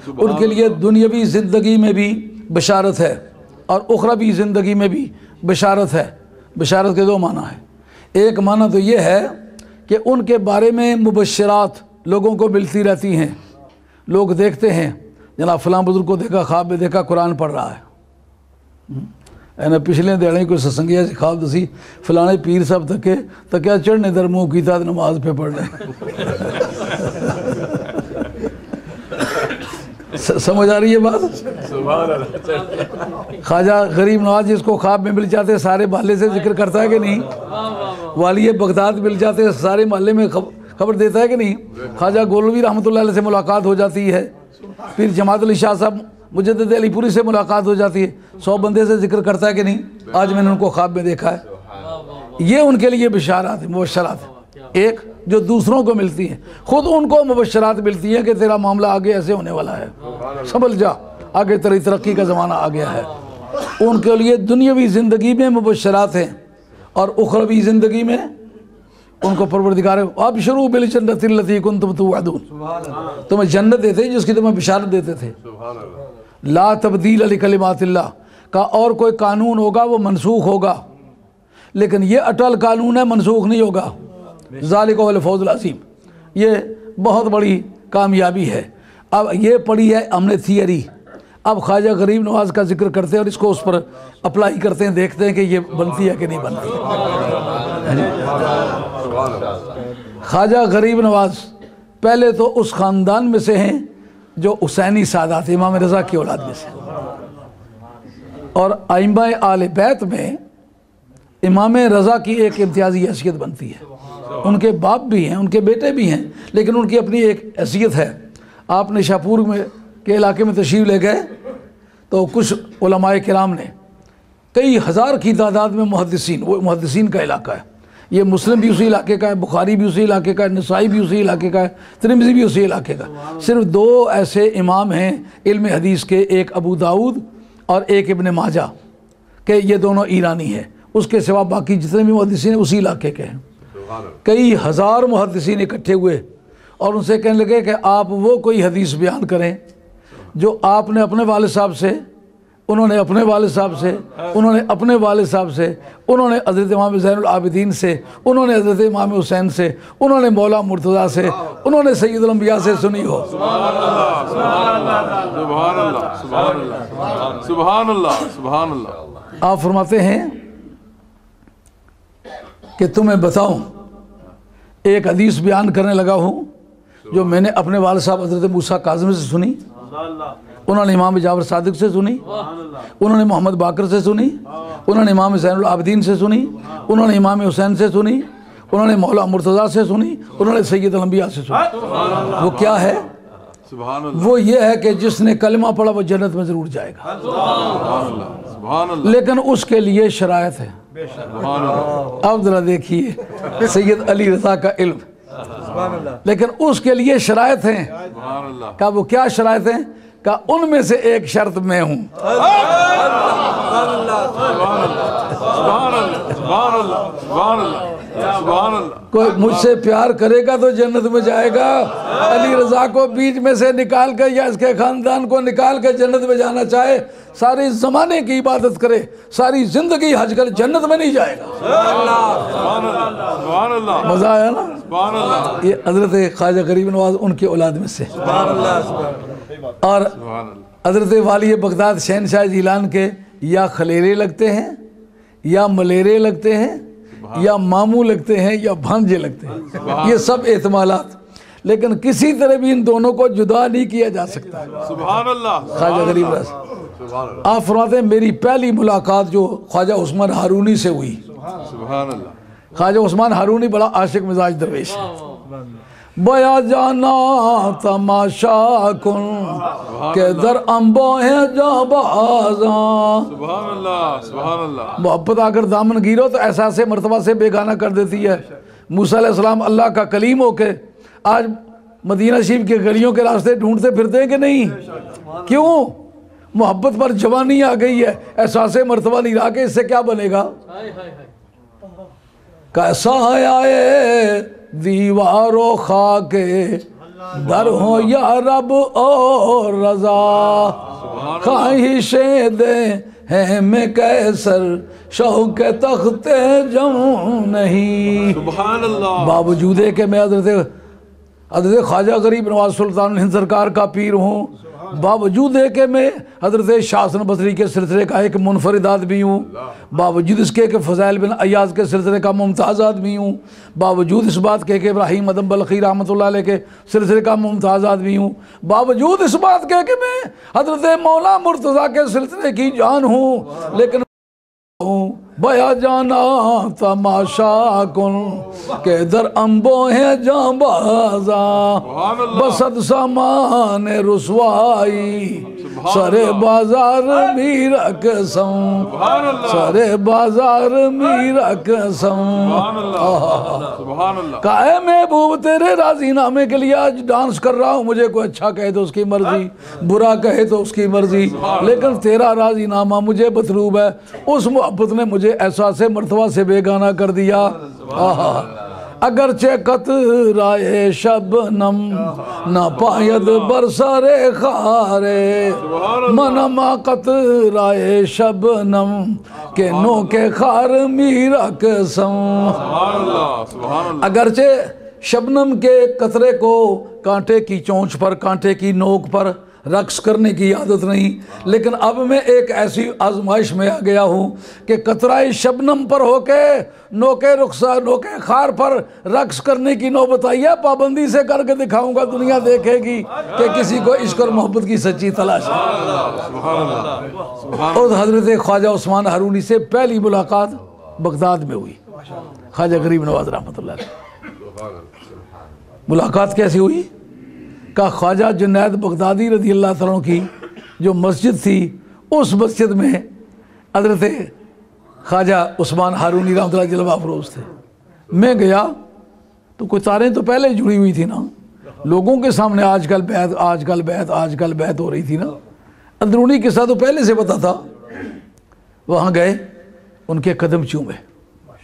उनके लिए दुनियावी ज़िंदगी में भी बशारत है और उखरवी ज़िंदगी में भी बशारत है। बशारत के दो माना है। एक माना तो ये है कि उनके बारे में मुबशरात लोगों को मिलती रहती हैं। लोग देखते हैं, जनाब फ़लाँ बुजुर्ग को देखा, ख्वाब में देखा कुरान पढ़ रहा है। पिछले दिहाड़े कोई सत्संगिया से ख्वाब दसी फलाने पीर साहब तक क्या चढ़ने दर मुँह की था नमाज पे पढ़ रहे। समझ आ रही है बात? ख्वाजा गरीब नवाज जिसको ख्वाब में मिल जाते सारे मोहल्ले से जिक्र करता है कि नहीं? वाली बगदाद मिल जाते सारे मोहल्ले में खबर देता है कि नहीं? ख्वाजा गोलवी रहमतुल्लाह अलैह से मुलाकात हो जाती है, फिर जमात अली शाह साहब मुजद्दिद अलीपुरी से मुलाकात हो जाती है, 100 बंदे से जिक्र करता है कि नहीं? आज मैंने उनको ख्वाब में देखा है। ये उनके लिए बिशारात है, मुबशरात है। एक जो दूसरों को मिलती है, खुद उनको मुबशरात मिलती है कि तेरा मामला आगे ऐसे होने वाला है, समझ जा, आगे तेरी तरक्की का ज़माना आ गया है। उनके लिए दुनियावी ज़िंदगी में मुबशरात हैं और उखरवी ज़िंदगी में उनको परवरदिगार अब शुरू बिल जन्नतिल लती कुंतुम तुअदून, तुम्हें जन्नत देते जिसकी तुम्हें बिशारत देते थे। ला तब्दील लिकलिमातिल्लाह का और कोई कानून होगा वो मनसूख होगा, लेकिन ये अटल कानून है, मनसूख नहीं होगा। ज़ालिका वल फौज़ुल अज़ीम, ये बहुत बड़ी कामयाबी है। अब ये पढ़ी है हमने थियरी, अब ख्वाजा गरीब नवाज का जिक्र करते हैं और इसको उस पर अप्लाई करते हैं, देखते हैं कि ये बनती है कि नहीं बनती। ख्वाजा गरीब नवाज पहले तो उस ख़ानदान में से हैं जो हुसैनी सादात इमाम रज़ा की औलाद में से, और आइम्मा आले बैत में इमाम रज़ा की एक इम्तियाज़ी हैसियत बनती है। उनके बाप भी हैं, उनके बेटे भी हैं, लेकिन उनकी अपनी एक हैसियत है। आप निशापुर में के इलाके में तशरीफ़ ले गए तो कुछ उलमाए किराम ने कई हज़ार की तादाद में मुहद्दिसीन, वो मुहद्दिसीन का इलाका है, ये मुस्लिम भी उसी इलाके का है, बुखारी भी उसी इलाके का है, नसाई भी उसी इलाके का है, तिरमिज़ी भी उसी इलाके का। सिर्फ 2 ऐसे इमाम हैं इल्म हदीस के, एक अबू दाऊद और एक इब्न माजा के, ये दोनों ईरानी हैं। उसके सिवा बाकी जितने भी मुहद्दिसीन उसी इलाके के हैं। कई हज़ार मुहद्दिसीन इकट्ठे हुए और उनसे कहने लगे कि आप वो कोई हदीस बयान करें जो आपने अपने वालिद साहब से, उन्होंने अपने वालिद साहब से, उन्होंने अपने वालिद साहब से, उन्होंने हज़रत इमाम ज़ैनुल आबिदीन से, उन्होंने हज़रत इमाम हुसैन से, उन्होंने मौला मुर्तज़ा से, उन्होंने सैयदुल अंबिया से सुनी हो। आप फरमाते हैं कि तुम्हें बताऊं, एक हदीस बयान करने लगा हूँ जो मैंने अपने वालिद साहब हज़रत मूसा काज़िम से सुनी, उन्होंने इमाम जाफर सादिक से सुनी, उन्होंने मोहम्मद बाकर से सुनी, उन्होंने इमाम ज़ैनुल आबिदीन से सुनी, उन्होंने इमाम हुसैन से सुनी, उन्होंने मौला मुर्तज़ा से सुनी, उन्होंने सैयदुल अंबिया से सुनी। वो क्या है? वो ये है कि जिसने कलमा पढ़ा वो जन्नत में ज़रूर जाएगा, लेकिन उसके लिए शरायत है। अब ज़रा देखिए सैयद अली रज़ा का इल्म, लेकिन उसके लिए शराइत हैं। सुभान अल्लाह। का वो क्या शराइत हैं? का उनमें से एक शर्त मैं हूँ। सुभान अल्लाह, सुभान अल्लाह, सुभान अल्लाह, सुभान अल्लाह। कोई मुझसे प्यार करेगा तो जन्नत में जाएगा। अली रजा को बीच में से निकाल कर या इसके खानदान को निकाल कर जन्नत में जाना चाहे, सारी जमाने की इबादत करे, सारी जिंदगी हज कर, जन्नत में नहीं जाएगा। सुभान अल्लाह, सुभान अल्लाह, मजा आया ना? सुभान अल्लाह, ये हजरत ख्वाजा गरीब नवाज उनके औलाद में से। और सुभान अल्लाह। हजरत वाली बगदाद शहनशाह जिलान के या खलेरे लगते हैं, या मलेरे लगते हैं, या मामू लगते हैं, या भांजे लगते हैं। ये सब एहतमालात, लेकिन किसी तरह भी इन दोनों को जुदा नहीं किया जा सकता। सुभान अल्लाह, ख्वाजा गरीब नवाज सुभान अल्लाह, आप फरमाते हैं मेरी पहली मुलाकात जो ख्वाजा उस्मान हारूनी से हुई। सुभान अल्लाह। ख्वाजा उस्मान हारूनी बड़ा आशिक मिजाज दरवेश है। बया जाना तमाशा कुन के दर अम्बो है जाबाजा। सुभान अल्लाह, सुभान अल्लाह। मोहब्बत आकर दामन गिरो तो एहसास मर्तबा से बेगाना कर देती है। मूसा अलैहिस्सलाम अल्लाह का कलीम होके आज मदीना शरीफ के गलियों के रास्ते ढूंढते फिरते हैं कि नहीं? क्यों? मोहब्बत पर जवानी आ गई है, एहसास मर्तबा नहीं रहा कि इससे क्या बनेगा। कैसा आए दीवारों खाके दर हो या रब और रजा, ख्वाहिशे दे है में कैसर शौक तख्ते जम नहीं। सुभान अल्लाह। बावजूद है कि मैं हजरत ख्वाजा गरीब नवाज सुल्तान हिंद सरकार का पीर हूँ, बावजूद है कि मैं हजरत शासन बसरी के सिलसिले का एक मुनफरिद आदमी हूँ, बावजूद इसके कि फ़ज़ाइल बिन अय्याज़ के सिलसिले का मुमताज़ आदमी हूँ, बावजूद इस बात के कि इब्राहीम अदम बलखी रहमतुल्लाह अलैह के सिलसिले का मुमताज़ आदमी हूँ, बावजूद इस बात के कि मैं हजरत मौला मुर्तज़ा के सिलसिले की जान हूँ, लेकिन बया जाना तमाशा कुन के दर अम्बो है जाबाजा, बसद सामान रुसवाई सरे बाजार मीरा कसम, सरे बाजार मीरा कसम। काहे महबूब तेरे राजीनामे के लिए आज डांस कर रहा हूँ, मुझे कोई अच्छा कहे तो उसकी मर्जी, बुरा कहे तो उसकी मर्जी, लेकिन तेरा राजीनामा मुझे मतलूब है। उस मोहब्बत ने मुझे एहसास मर्तबा से बेगाना कर दिया। अगरचे कतराए शबनम न पायद बरसरे खारे, मनमा कतराए शबनम के नो के खार मीरा कसम। अगरचे शबनम के कतरे को कांटे की चोंच पर, कांटे की नोक पर रक्स करने की आदत नहीं, लेकिन अब मैं एक ऐसी आजमाइश में आ गया हूँ कि कतराए शबनम पर होके नोके रुखसा नोके खार पर रक्स करने की नौबत आई है। पाबंदी से करके दिखाऊंगा, दुनिया देखेगी कि किसी को इश्क और मोहब्बत की सच्ची तलाश है। और हजरत ख्वाजा उस्मान हारूनी से पहली मुलाकात बगदाद में हुई, ख्वाजा गरीब नवाज रहमतुल्लाह अलैह। मुलाकात कैसी हुई? का ख्वाजा जुनैद बगदादी रज़ी अल्लाह तआला की जो मस्जिद थी, उस मस्जिद में हज़रत ख्वाजा उस्मान हारूनी रहमतुल्लाह जलवा अफरोज़ थे। मैं गया तो कुछ तारें तो पहले ही जुड़ी हुई थी ना, लोगों के सामने आजकल बैत आजकल बैत आजकल बैत हो रही थी ना, अंदरूनी किस्सा तो पहले से पता था। वहाँ गए, उनके कदम चूमे।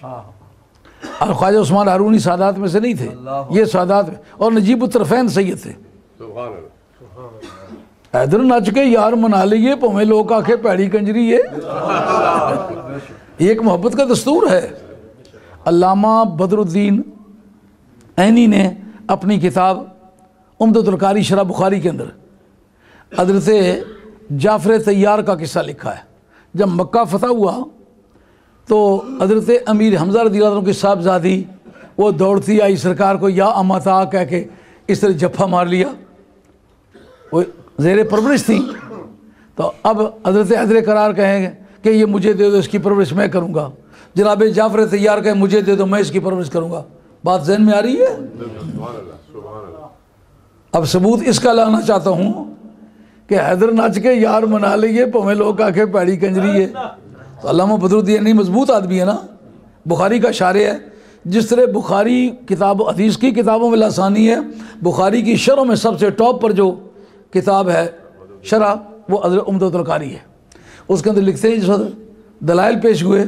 और ख्वाजा उस्मान हारूनी सादात में से नहीं थे, ये सादात और नजीब तरफ़ैन सैयद थे। इधर नच के यार मना लिए, पवे लोग आखे पैड़ी कंजरी है। एक मोहब्बत का दस्तूर है। अल्लामा बदरुद्दीन ऐनी ने अपनी किताब उम्दतुल कारी शरह बुखारी के अंदर हजरत जाफर तैयार का किस्सा लिखा है। जब मक्का फतह हुआ तो हजरत अमीर हमज़ा रज़ियल्लाहु अन्हु की साहबजादी वो दौड़ती आई सरकार को या अमाता कह के इस तरह जफ्फा मार लिया। वो ज़ेर परवरिश थी, तो अब हजरत हैदर करार कहेंगे कि ये मुझे दे दो, इसकी परवरिश मैं करूँगा। जनाब जाफर तैयार कहें मुझे दे दो, मैं इसकी परवरिश करूँगा। बात जहन में आ रही है? अब सबूत इसका लाना चाहता हूँ कि हैदर नाच के यार मना लिए, पवे लोग आके पैड़ी कंजरी है। तो अल्लामा बदरुद्दीन नहीं मजबूत आदमी है ना, बुखारी का शारे है जिस तरह बुखारी किताब हदीस की किताबों में लासानी है, बुखारी की शरह में सबसे टॉप पर जो किताब है शरह वो हज़रत उम्दतुल कारी है। उसके अंदर लिखते हैं जिस दलाइल पेश हुए,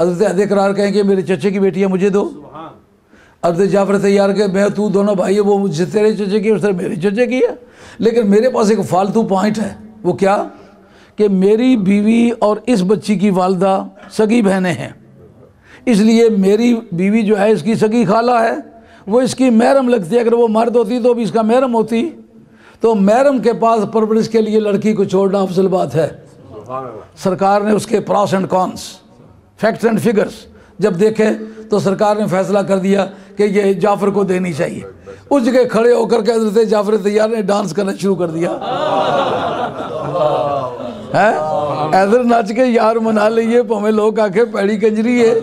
हज़रत अहद करार कहेंगे मेरे चचे की बेटी है मुझे दो, हज़रत जाफ़र तैयार के मैं तू दोनों भाई है, वो मुझसे तेरे चचे की उस तरह मेरे चचे की है। लेकिन मेरे पास एक फालतू पॉइंट है, वो क्या कि मेरी बीवी और इस बच्ची की वालदा सगी बहनें हैं, इसलिए मेरी बीवी जो है इसकी सगी खाला है, वो इसकी महरम लगती है। अगर वो मर्द होती तो भी इसका महरम होती, तो महरम के पास परवरिश के लिए लड़की को छोड़ना अफजल बात है। सरकार ने उसके pros and cons, facts and figures जब देखे तो सरकार ने फैसला कर दिया कि ये जाफ़र को देनी चाहिए। उस जगह खड़े होकर के हज़रत जाफ़र तैयार ने डांस करना शुरू कर दिया है, ऐसे नाच के यार मना लिए पवे लोग आके पैड़ी कंजरी है।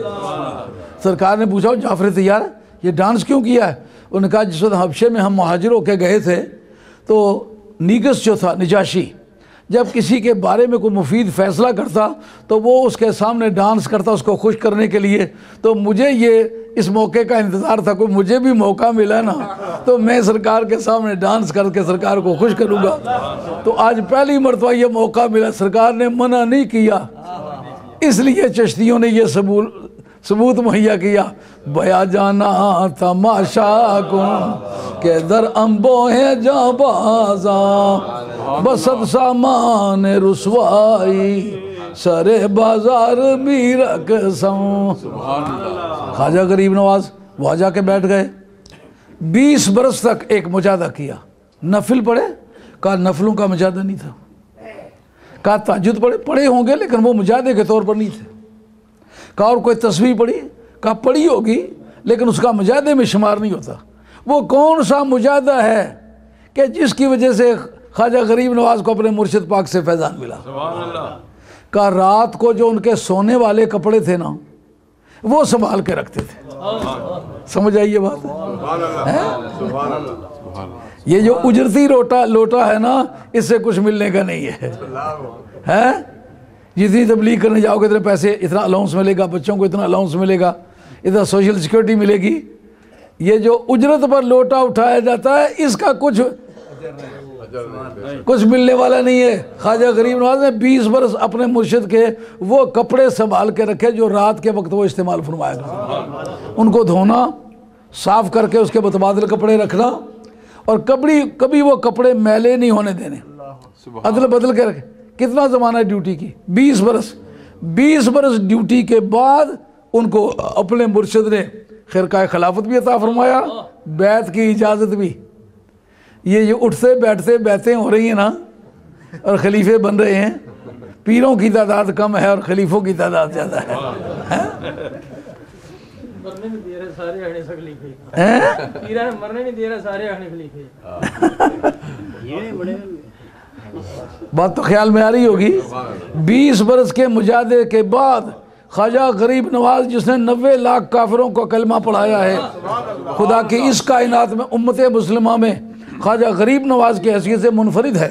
सरकार ने पूछा जाफ़र तैयार ये डांस क्यों किया है? उन्होंने कहा जिस वक्त हबशे में हम मुहाजिर होके गए थे तो नीगस जो था निजाशी, जब किसी के बारे में कोई मुफीद फ़ैसला करता तो वो उसके सामने डांस करता उसको खुश करने के लिए। तो मुझे ये इस मौके का इंतज़ार था, कोई मुझे भी मौका मिला ना तो मैं सरकार के सामने डांस करके सरकार को खुश करूँगा। तो आज पहली मरतबा ये मौका मिला, सरकार ने मना नहीं किया, इसलिए चिश्तियों ने ये सबूत मुहैया किया। बया जाना तमाशा कुन के दर अम्बो है जा बाजा, बसत सामान रुसवाई सरे बाजार भी रख सऊं। ख्वाजा गरीब नवाज वहाँ जाके बैठ गए, 20 बरस तक एक मुजादा किया। नफिल पढ़े? कहा नफलों का मुजादा नहीं था। कहा ताजुद पढ़े होंगे लेकिन वो मुजादे के तौर पर नहीं थे। कहा और कोई तस्वीर पढ़ी? कहा पढ़ी होगी लेकिन उसका मुजादे में शुमार नहीं होता। वो कौन सा मुजादा है कि जिसकी वजह से ख्वाजा गरीब नवाज को अपने मुर्शिद पाक से फैज़ान मिला? कहा रात को जो उनके सोने वाले कपड़े थे ना वो संभाल के रखते थे। समझ आई ये बात है? ये जो उजरती लोटा है ना, इससे कुछ मिलने का नहीं है? जितनी तबलीग करने जाओगे इतने पैसे, इतना अलाउंस मिलेगा, बच्चों को इतना अलाउंस मिलेगा, इतना सोशल सिक्योरिटी मिलेगी। ये जो उजरत पर लोटा उठाया जाता है इसका कुछ मिलने वाला नहीं है। ख्वाजा गरीब नवाज ने 20 बरस अपने मुर्शिद के वो कपड़े संभाल के रखे जो रात के वक्त वो इस्तेमाल फरमाया करते। उनको धोना, साफ करके उसके मुतबादिल कपड़े रखना, और कभी वो कपड़े मैले नहीं होने देने, अदल बदल के रखे। कितना ज़माना ड्यूटी की? 20 बरस। 20 बरस ड्यूटी के बाद उनको अपने मुर्शिद ने खिरका खिलाफत भी अता फरमाया, बैत की इजाज़त भी। ये उठते बैठते बैतें हो रही हैं ना और खलीफे बन रहे हैं, पीरों की तादाद कम है और खलीफों की तादाद ज़्यादा है। मरने में दे रहे सारे आने खलीफे हैं, पीरा मरने में दे रहे सारे आने खलीफे। ये बड़े बात तो ख्याल में आ रही होगी। 20 बरस के मुजादे के बाद ख्वाजा गरीब नवाज जिसने 90 लाख काफिरों को कलमा पढ़ाया है, खुदा की इस कायनात में उम्मत मुस्लिमा में ख्वाजा गरीब नवाज की हैसियत से मुनफरिद है।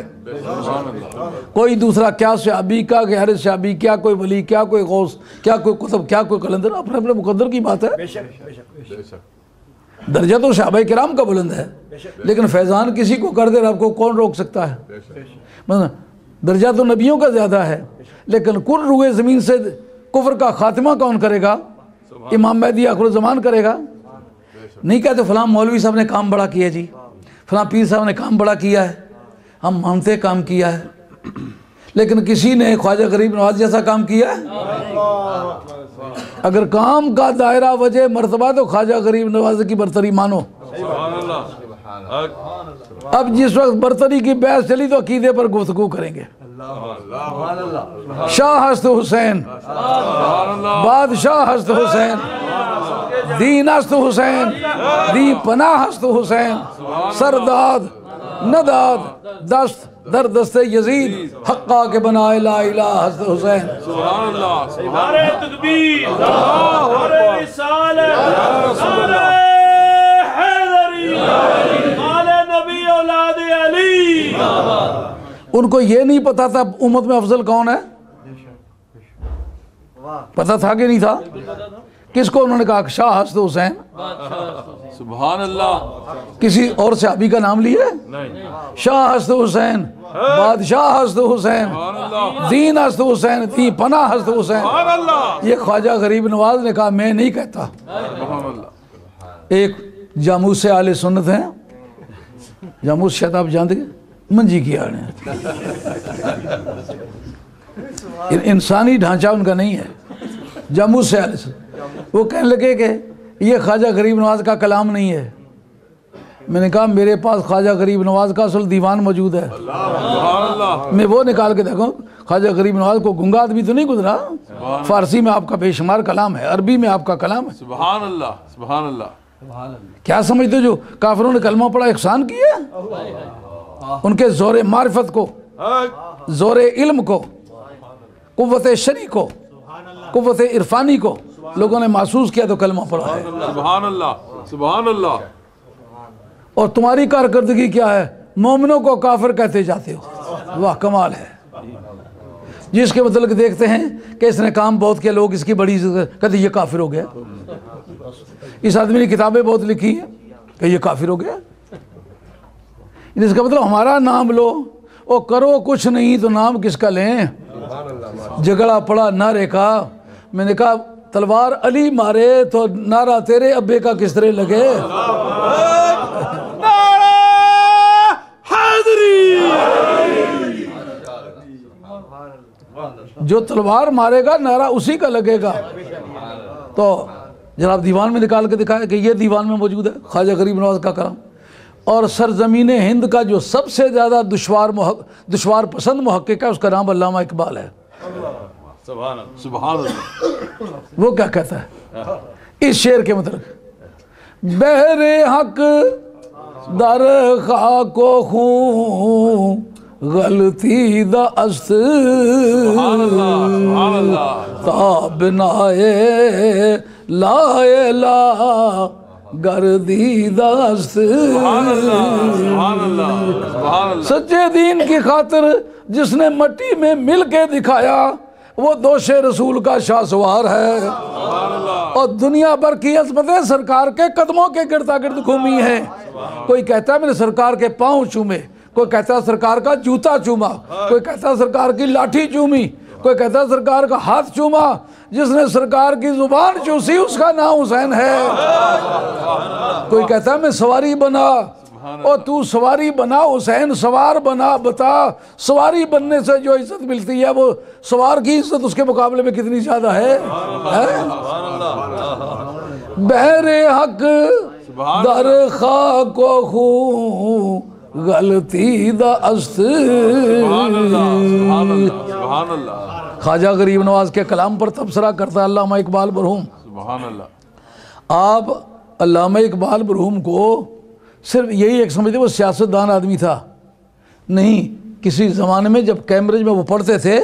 कोई दूसरा, क्या सहाबी, क्या गैर सहाबी, क्या कोई वली, क्या कोई गौस, क्या कोई कुतुब, क्या कोई कलंदर, अपने अपने मुकद्दर की बात है। दर्जा तो सहाबाए किराम का बुलंद है, लेकिन फैज़ान किसी को कर दे आपको कौन रोक सकता है? मतलब दर्जा तो नबियों का ज़्यादा है, लेकिन कुल रुए ज़मीन से कुफ्र का खात्मा कौन करेगा? इमाम महदी आखिरुज़्ज़मान करेगा। नहीं कहते फलां मौलवी साहब ने काम बड़ा किया जी, फलां पीर साहब ने काम बड़ा किया है, हम मानते काम किया है, लेकिन किसी ने ख्वाजा गरीब नवाज जैसा काम किया है? अगर काम का दायरा वजह मर्तबा तो ख्वाजा गरीब नवाज की बरतरी मानो। अब जिस वक्त बरतरी की बहस चली तो अकीदे पर गुफ्तगू करेंगे। शाह हस्त हुसैन, बादशाह हस्त हुसैन, दीन हस्त हुसैन, दी पनाह हस्त हुसैन, सरदाद नदाद दस्त दर दस्ते यजीद हक्का के बनाए ला इलाहा हस्त हुसैन। नारे तकबीर, नारे रिसालत, नारे हैदरी, नारे नबी औलाद अली। उनको ये नहीं पता था उम्मत में अफजल कौन है? पता था कि नहीं था? किसको उन्होंने कहा? शाह हस्त हुसैन। सुभान अल्लाह। किसी और सहाबी का नाम लिया? शाह हस्त हुसैन, बादशाह हस्त हुसैन, दीन हस्त हुसैन, दी पना हस्त हुसैन। ये ख्वाजा गरीब नवाज ने कहा, मैं नहीं कहता। एक जामूस से आले सुन्नत हैं, जामूस शायद आप जानते हैं, मंजी की आड़ है, इंसानी ढांचा उनका नहीं है। जामूस से आले सुन्नत, वो कहने लगे कि ये ख्वाजा गरीब नवाज का कलाम नहीं है। मैंने कहा मेरे पास ख्वाजा गरीब नवाज का असल दीवान मौजूद है, मैं वो निकाल के देखूं। ख्वाजा गरीब नवाज को गुंगा आदमी तो नहीं गुजरा। फारसी में आपका बेशुमार कलाम है, अरबी में आपका कलाम है। सुभान अल्लाह, सुभान अल्लाह। क्या समझते हो जो काफिरों ने कलमा पढ़ा एहसान किया? उनके जोरे मारिफत को, जोरे इल्म को, कुव्वत शरी को, कुव्वत इरफानी को लोगों ने महसूस किया तो कलमा पढ़ा है। सुभान अल्लाह, सुभान अल्लाह। और तुम्हारी कारकर्दगी क्या है? मोमिनों को काफिर कहते जाते हो। वाह कमाल है। जिसके मतलब देखते हैं कि इसने काम बहुत किया, लोग इसकी बड़ी इज्जत कहते ये काफिर हो गया। इस आदमी ने किताबें बहुत लिखी हैं कि ये काफिर हो गया। इसका मतलब हमारा नाम लो, ओ करो कुछ नहीं तो नाम किसका लें? झगड़ा पड़ा नारे का। मैंने कहा तलवार अली मारे तो नारा तेरे अब्बे का किस तरह लगे? जो तलवार मारेगा नारा उसी का लगेगा। तो जनाब दीवान में निकाल के दिखाया कि ये दीवान में मौजूद है ख्वाजा गरीब नवाज का कलाम। और सरजमीन हिंद का जो सबसे ज़्यादा दुश्वार पसंद मुहक्किक है उसका नाम अल्लामा इकबाल है। सुभान अल्लाह। वो क्या कहता है इस शेर के मतलब, बहरे हक दर खा को खूं गलती द अस्त ताबनाए लाए ला गर्दी दस्त। सच्चे दीन की खातिर जिसने मट्टी में मिल के दिखाया वो दोषे रसूल का शाहसवार है। और दुनिया भर की अज़मतें सरकार के कदमों के गिरदा गिर्द घूमी है। कोई कहता है मैंने सरकार के पाँव चूमे, कोई कहता है सरकार का जूता चूमा, कोई कहता है सरकार की लाठी चूमी, कोई कहता है सरकार का हाथ चूमा। जिसने सरकार की जुबान चूसी उसका नाम हुसैन है। कोई कहता है मैं सवारी बना, और तू सवारी बना हुसैन सवार बना। बता सवारी बनने से जो इज्जत मिलती है वो सवार की इज्जत उसके मुकाबले में कितनी ज्यादा है? बहरे हक दर खा को खूं गलती द अस्त। ख्वाजा गरीब नवाज के कलाम पर तबसरा करता है अल्लामा इकबाल मरहूम। सुभान अल्लाह। आप अल्लामा इकबाल मरहूम को सिर्फ यही एक समझते वो सियासतदान आदमी था नहीं। किसी ज़माने में जब कैम्ब्रिज में वो पढ़ते थे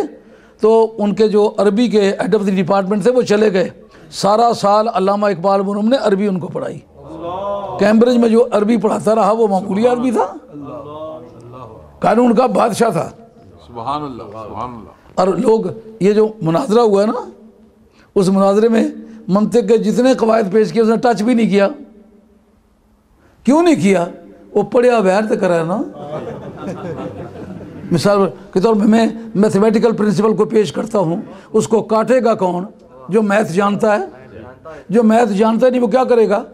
तो उनके जो अरबी के हेड ऑफ द डिपार्टमेंट थे वो चले गए। सारा साल अल्लामा इकबाल मरहूम ने अरबी उनको पढ़ाई। कैम्ब्रिज में जो अरबी पढ़ाता रहा वो मामूली आदमी था, कानून का बादशाह था। सुभान अल्लाह, सुभान अल्लाह। और लोग ये जो मुनाजरा हुआ ना, उस मुनाजरे में मंतिक के जितने कवायद पेश किए उसने टच भी नहीं किया। क्यों नहीं किया? वो पढ़िया बयान तो करा ना। मिसाल के तौर पर मैं मैथमेटिकल प्रिंसिपल को पेश करता हूँ, उसको काटेगा कौन? जो मैथ जानता है। जो मैथ जानता नहीं वो क्या करेगा?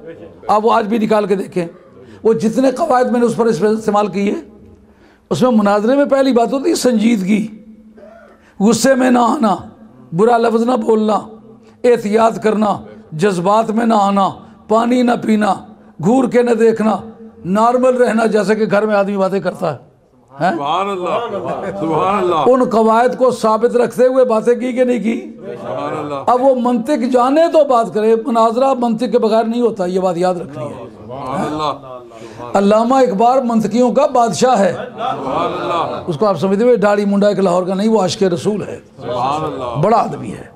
आप वो आज भी निकाल के देखें। वो जितने कवायद मैंने उस पर इस्तेमाल किए उसमें मुनाजरे में पहली बात होती है संजीदगी, गुस्से में ना आना, बुरा लफ्ज़ ना बोलना, एहतियात करना, जज्बात में ना आना, पानी ना पीना, घूर के न देखना, नॉर्मल रहना जैसे कि घर में आदमी बातें करता है। सुभान अल्लाह, सुभान अल्लाह। उन कवायद को साबित रखते हुए बातें की कि नहीं की? सुभान अल्लाह। अब वो मंतिक जाने तो बात करे, मुनाजरा मंतिक के बगैर नहीं होता, ये बात याद रखनी है। सुभान अल्लाह। अल्लामा इकबाल मंतिकियों का बादशाह है। सुभान अल्लाह। उसको आप समझते हुए दाढ़ी मुंडा एक लाहौर का नहीं, वो आशिक़ रसूल है, सुभान अल्लाह। बड़ा आदमी है।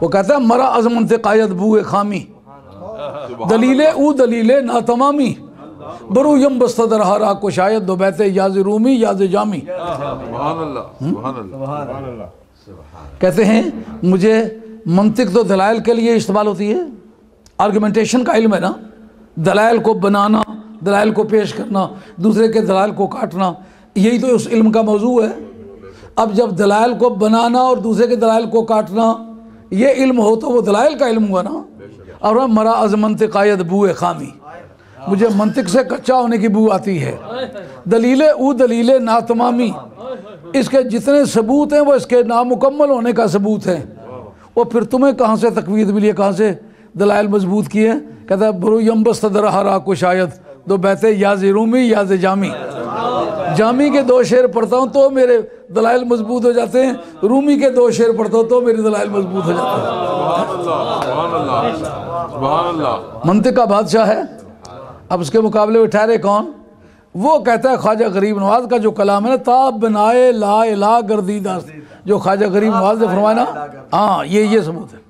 वो कहता है मरा अज़मत कायद बुए खामी दलीले ऊ दलीले ना तमामी बरू यम बस्तदर हरा को शायद दो बैते याज रूमी याज जामी। सुभान अल्लाह, सुभान अल्लाह। कहते हैं मुझे मंतिक तो दलाइल के लिए इस्तेमाल होती है, आर्गुमेंटेशन का इल्म है ना, दलाइल को बनाना, दलाइल को पेश करना, दूसरे के दलाइल को काटना, यही तो उस इल्म का मौजू है। अब जब दलाइल को बनाना और दूसरे के दलाइल को काटना ये इल्म हो तो वो दलाइल का इल्म हुआ ना। और मरा अज मंतिक आयत बूए खामी, मुझे मंतिक से कच्चा होने की बू आती है। दलीले नातमामी, इसके जितने सबूत हैं वो इसके नामुकम्मल होने का सबूत है। और फिर तुम्हें कहाँ से तकवीद मिली है, कहाँ से दलाइल मजबूत किए? कहता है बरू यम्बस तदरहरा को शायद दो बैते याज रूमी याज जामी, जामी के 2 शेर पढ़ता हूँ तो मेरे दलाइल मजबूत हो जाते हैं, रूमी के 2 शेर पढ़ता हूँ तो मेरे दलाइल मजबूत हो जाते हैं। मंतिक का बादशाह है। अब उसके मुकाबले में ठहरे कौन? वो कहता है ख्वाजा गरीब नवाज का जो कलाम है ना, ताब बनाए ला इला गर्दीदा, जो ख्वाजा गरीब नवाज ने फरमाया ना, हाँ ये सबूत है।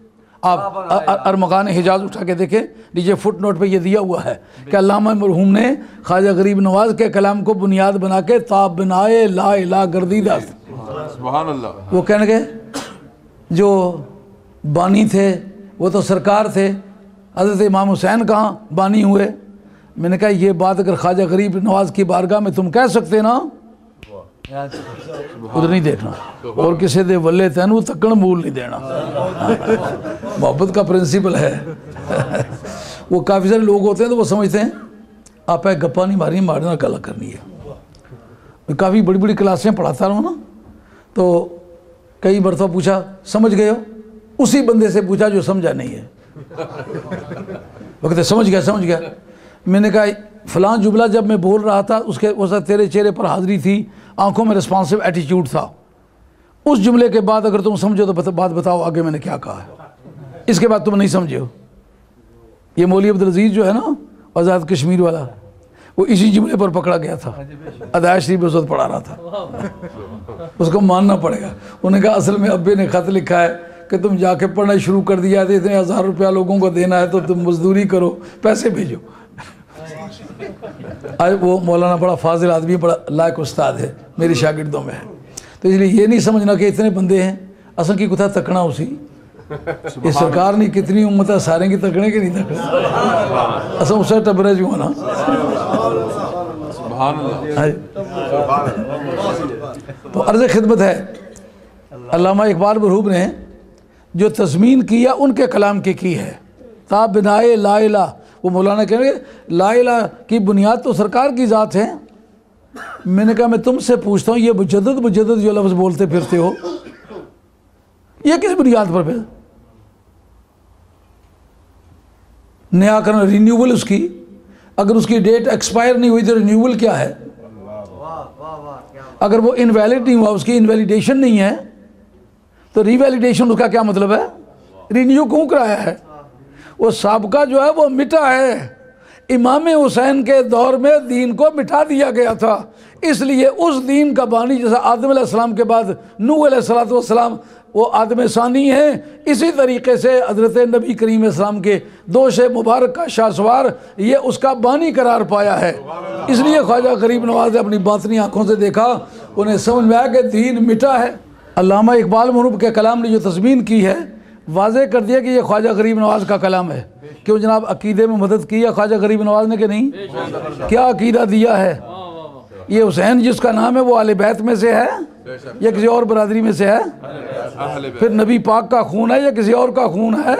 आप अरमगान हिजाज उठा के देखें, नीचे फुट नोट पे ये दिया हुआ है कि अल्लामा मरहूम ने ख्वाजा गरीब नवाज के कलाम को बुनियाद बना के ताब बनाए ला इला गर्दीदा, सुभान अल्लाह। वो कहने के जो बानी थे वो तो सरकार थे, हज़रत इमाम हुसैन कहाँ बानी हुए? मैंने कहा ये बात अगर ख्वाजा गरीब नवाज की बारगाह में तुम कह सकते ना, उधर नहीं देखना, और किसी दे वल्ले तैनू तकन मूल नहीं देना। मोहब्बत का प्रिंसिपल है। वो काफ़ी सारे लोग होते हैं तो वो समझते हैं आप गप्पा नहीं मारनी, मारना गला करनी है। मैं काफ़ी बड़ी बड़ी क्लासें पढ़ाता रहा हूँ ना, तो कई मरतबा पूछा समझ गए हो, उसी बंदे से पूछा जो समझा नहीं है। वो कहते समझ गया। मैंने कहा फ़लाँ जुमला जब मैं बोल रहा था उसके उस तेरे चेहरे पर हाज़िरी थी, आंखों में रिस्पॉन्सिव एटीट्यूड था। उस जुमले के बाद अगर तुम समझो तो बात बताओ आगे मैंने क्या कहा है। इसके बाद तुम नहीं समझे हो। ये मौलवी अब्दुल अजीज़ जो है ना आज़ाद कश्मीर वाला, वो इसी जुमले पर पकड़ा गया था। अदायश शरीफ उस वक्त पढ़ा रहा था, उसको मानना पड़ेगा। उन्होंने कहा असल में अब्बे ने ख़त लिखा है कि तुम जाके पढ़ना शुरू कर दिया है, इतने 1000 रुपया लोगों को देना है तो तुम मजदूरी करो, पैसे भेजो। आज वो मौलाना बड़ा फाजिल आदमी, बड़ा लायक उस्ताद है, मेरे शागिर्दों में है। तो इसलिए ये नहीं समझना कि इतने बंदे हैं, असल की कुथा तकना उसी। ये सरकार ने कितनी उम्मत है, सारे की तकने के नहीं तकने, असल उससे टबरे जो है ना। तो अर्ज़ खिदमत है, अल्लामा इकबाल मरहूम ने जो तज़मीन किया उनके कलाम की है। ताब बिनाए ला इला, वो मौलाना कहेंगे ला इला की बुनियाद तो सरकार की ज़ात है। मैंने कहा मैं तुमसे पूछता हूँ ये मुजद्दिद जो लफ्ज़ बोलते फिरते हो, ये किस बुनियाद पर फिर नया करना, रिन्यूअल उसकी, अगर उसकी डेट एक्सपायर नहीं हुई तो रिन्यूअल क्या है? अगर वो इनवैलिड नहीं हुआ, उसकी इनवैलिडेशन नहीं है, तो रिवैलिडेशन उसका क्या मतलब है? रिन्यू क्यों कराया है? वो साबका जो है वो मिटा है। इमाम हुसैन के दौर में दीन को मिटा दिया गया था, इसलिए उस दीन का बानी जैसा आदम अलैहिस्सलाम के बाद नूह अलैहिस्सलाम वो आदम सानी है, इसी तरीके से हज़रत नबी करीम इस्लाम के दोष मुबारक का शाहसवार ये उसका बानी करार पाया है। इसलिए ख्वाजा गरीब नवाज ने अपनी बातनी आँखों से देखा, उन्हें समझ में आया कि दीन मिटा है। अल्लामा इकबाल मरहूम के कलाम ने जो तस्मीन की है, वाज़े कर दिया कि ये ख्वाजा गरीब नवाज का कलाम है। क्यों जनाब, अकीदे में मदद की है ख्वाजा गरीब नवाज ने कि नहीं? क्या अकीदा दिया है? ये हुसैन जिसका नाम है वो आले बैत में से है या किसी और बरादरी में से है? फिर नबी पाक का खून है या किसी और का खून है?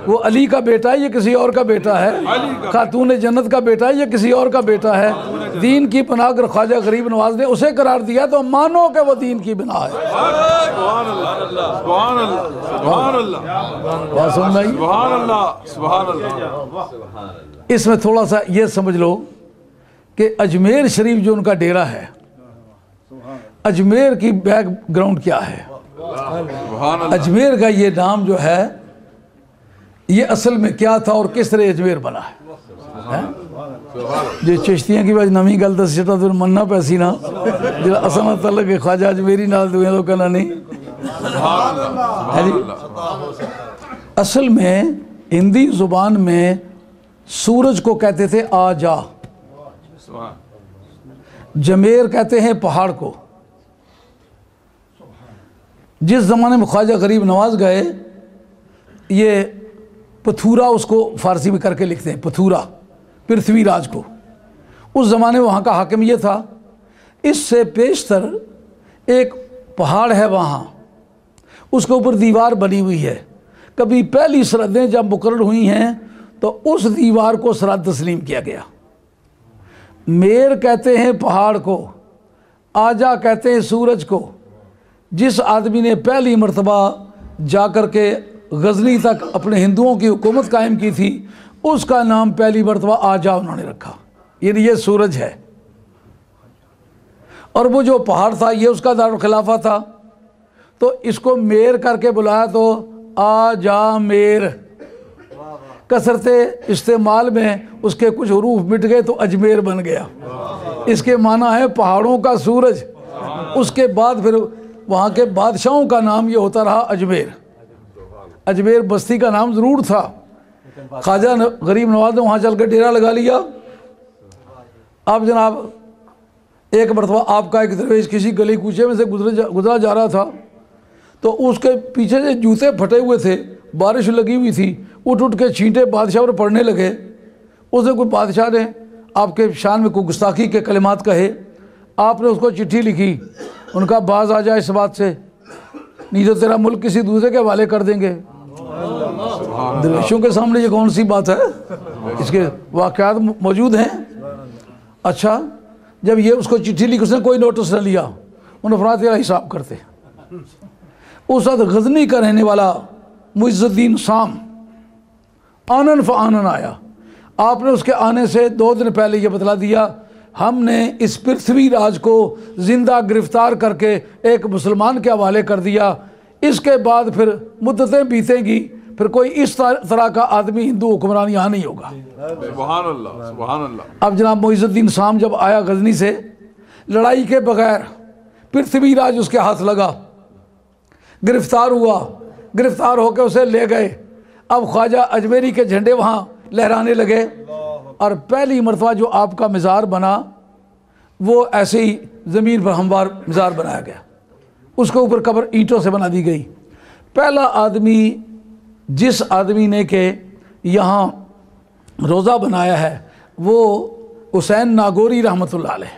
वो अली का बेटा है या किसी और का बेटा है? खातून जन्नत का बेटा है या किसी और का बेटा है? दीन की पनाह अगर ख्वाजा गरीब नवाज ने उसे करार दिया तो मानो कि वो दीन की बिना है। इसमें थोड़ा सा ये समझ लो कि अजमेर शरीफ जो उनका डेरा है, अजमेर की बैकग्राउंड क्या है? अजमेर का ये नाम जो है ये असल में क्या था और किस तरह अजमेर बना है? जो चिश्तियाँ की बात नवी गल दस चटा फिर मनना पैसी ना जो असल तलक है ख्वाजा अजमेरी नाल दुए तो कहना नहीं है जी। असल में हिंदी जुबान में सूरज को कहते थे आजा, जमेर कहते हैं पहाड़ को। जिस ज़माने में ख्वाजा गरीब नवाज गए, ये पथूरा उसको फारसी में करके लिखते हैं, पथूरा, पृथ्वीराज को। उस ज़माने में वहाँ का हाकिम ये था। इससे पेशतर एक पहाड़ है वहाँ, उसके ऊपर दीवार बनी हुई है। कभी पहली सरहदें जब मुकर्रर हुई हैं तो उस दीवार को सरहद तस्लीम किया गया। मेर कहते हैं पहाड़ को, आजा कहते हैं सूरज को। जिस आदमी ने पहली मर्तबा जा कर के गजनी तक अपने हिंदुओं की हुकूमत कायम की थी, उसका नाम पहली मर्तबा आजा उन्होंने रखा, ये सूरज है। और वो जो पहाड़ था ये उसका दारुल खिलाफा था, तो इसको मेर करके बुलाया तो आजा मेर। कसरते इस्तेमाल में उसके कुछ हरूफ मिट गए तो अजमेर बन गया। इसके माना है पहाड़ों का सूरज। उसके बाद फिर वहाँ के बादशाहों का नाम ये होता रहा अजमेर। अजमेर बस्ती का नाम ज़रूर था। ख्वाजा गरीब नवाज ने वहाँ चल कर डेरा लगा लिया। अब जनाब एक मरतबा आपका एक दरवेश किसी गली कूचे में से गुजरा जा रहा था, तो उसके पीछे से जूते फटे हुए थे, बारिश लगी हुई थी, उठ उठ के छींटे बादशाह पर पड़ने लगे। उसने कोई बादशाह ने आपके शान में कोई गुस्ताखी के कलिमात कहे, आपने उसको चिट्ठी लिखी, उनका बाज आ जाए इस बात से, नहीं तो तेरा मुल्क किसी दूसरे के हवाले कर देंगे। दरवेशों के सामने ये कौन सी बात है, इसके वाक़यात मौजूद हैं। अच्छा, जब ये उसको चिट्ठी लिखी, उसने कोई नोटिस न लिया, उन्होंने फरमाया तेरा हिसाब करते। उस वक्त गजनी का रहने वाला मुइज़्ज़ुद्दीन शाम आनन फ़आनन आया। आपने उसके आने से 2 दिन पहले ये बतला दिया, हमने इस पृथ्वीराज को ज़िंदा गिरफ्तार करके एक मुसलमान के हवाले कर दिया। इसके बाद फिर मुद्दतें बीतेंगी, फिर कोई इस तरह का आदमी हिंदू हुक्मरान यहाँ नहीं होगा। सुभान अल्लाह, सुभान अल्लाह। अब जनाब मुइज़्ज़ुद्दीन शाम जब आया गजनी से, लड़ाई के बगैर पृथ्वीराज उसके हाथ लगा, गिरफ्तार हुआ, गिरफ्तार होकर उसे ले गए। अब ख्वाजा अजमेरी के झंडे वहाँ लहराने लगे, और पहली मरतबा जो आपका मज़ार बना वो ऐसे ही ज़मीन पर हमवार मज़ार बनाया गया, उसके ऊपर कब्र ईंटों से बना दी गई। पहला आदमी जिस आदमी ने के यहाँ रोज़ा बनाया है वो हुसैन नागौरी रहमतुल्लाह अलैह,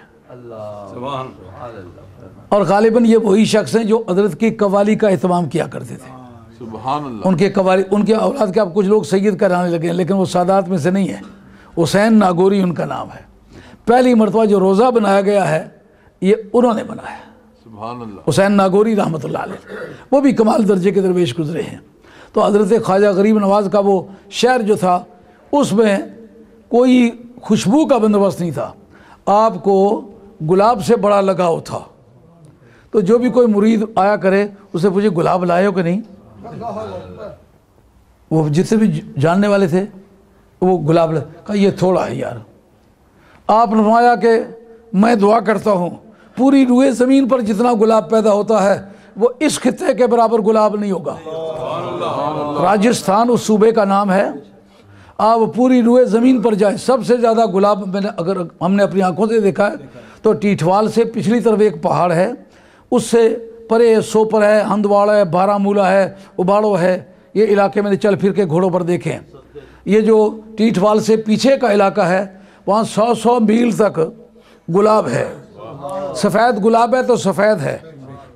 और गालिबन ये वही शख्स हैं जो हज़रत की कवाली का एहतमाम किया करते थे। सुभान अल्लाह। उनके कवाली, उनके औलाद के अब कुछ लोग सैयद कराने लगे हैं, लेकिन वो सादात में से नहीं है। हुसैन नागौरी उनका नाम है। पहली मरतबा जो रोज़ा बनाया गया है ये उन्होंने बनाया, सुभान अल्लाह। हुसैन नागौरी रहमतुल्लाह अलैह, वो भी कमाल दर्जे के दरवेश गुजरे हैं। तो हज़रत ख्वाजा गरीब नवाज़ का वो शहर जो था उसमें कोई खुशबू का बंदोबस्त नहीं था, आपको गुलाब से बड़ा लगाव था। तो जो भी कोई मुरीद आया करे उसे पूछे गुलाब लाए हो कि नहीं, वो जितने भी जानने वाले थे वो गुलाब कहा ये थोड़ा है यार। आपने फरमाया कि मैं दुआ करता हूँ पूरी रूए ज़मीन पर जितना गुलाब पैदा होता है वो इस खित्ते के बराबर गुलाब नहीं होगा। राजस्थान उस सूबे का नाम है। आप पूरी रूए ज़मीन पर जाए, सबसे ज़्यादा गुलाब मैंने अगर हमने अपनी आंखों से देखा है तो टीठवाल से पिछली तरफ एक पहाड़ है, उससे परे सोपर है, हंदवाड़ा है, बारामूला है, उबाड़ो है, ये इलाके मैंने चल फिर के घोड़ों पर देखे हैं। ये जो टीठवाल से पीछे का इलाका है वहाँ 100 मील तक गुलाब है। सफ़ेद गुलाब है तो सफ़ेद है,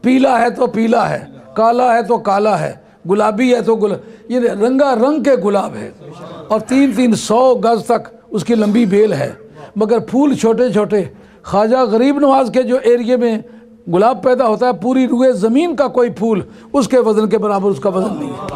पीला है तो पीला है, काला है तो काला है, गुलाबी है तो ये रंगा रंग के गुलाब है। और 300 गज तक उसकी लंबी बेल है, मगर फूल छोटे छोटे। ख्वाजा गरीब नवाज के जो एरिए में गुलाब पैदा होता है पूरी रूए ज़मीन का कोई फूल उसके वज़न के बराबर उसका वज़न नहीं है।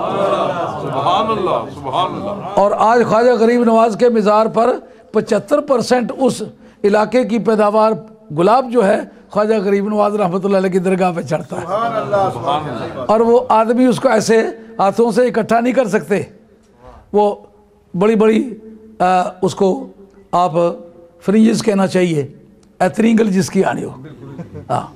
सुभान अल्लाह, सुभान अल्लाह। और आज ख्वाजा गरीब नवाज के मज़ार पर 75% उस इलाके की पैदावार गुलाब जो है ख्वाजा गरीब नवाज रहमतुल्लाह अलैह की दरगाह पे चढ़ता है। और वो आदमी उसको ऐसे हाथों से इकट्ठा नहीं कर सकते, वो बड़ी बड़ी उसको आप फ्रिंजेस कहना चाहिए, एथरिंगल जिसकी आनी हो, हाँ,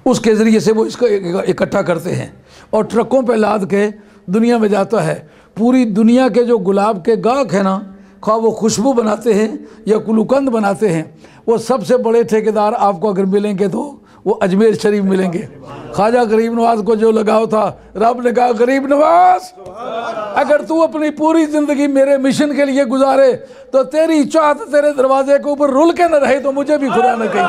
उसके ज़रिए से वो इसको इकट्ठा करते हैं और ट्रकों पे लाद के दुनिया में जाता है। पूरी दुनिया के जो गुलाब के गाहक हैं ना, खा वो खुशबू बनाते हैं या कुलुकंद बनाते हैं, वो सबसे बड़े ठेकेदार आपको अगर मिलेंगे तो वो अजमेर शरीफ मिलेंगे। ख्वाजा गरीब नवाज को जो लगाव था, रब ने कहा गरीब नवाज अगर तू अपनी पूरी ज़िंदगी मेरे मिशन के लिए गुजारे तो तेरी चाहत तेरे दरवाजे के ऊपर रुल के न रहे तो मुझे भी खुदा न कही।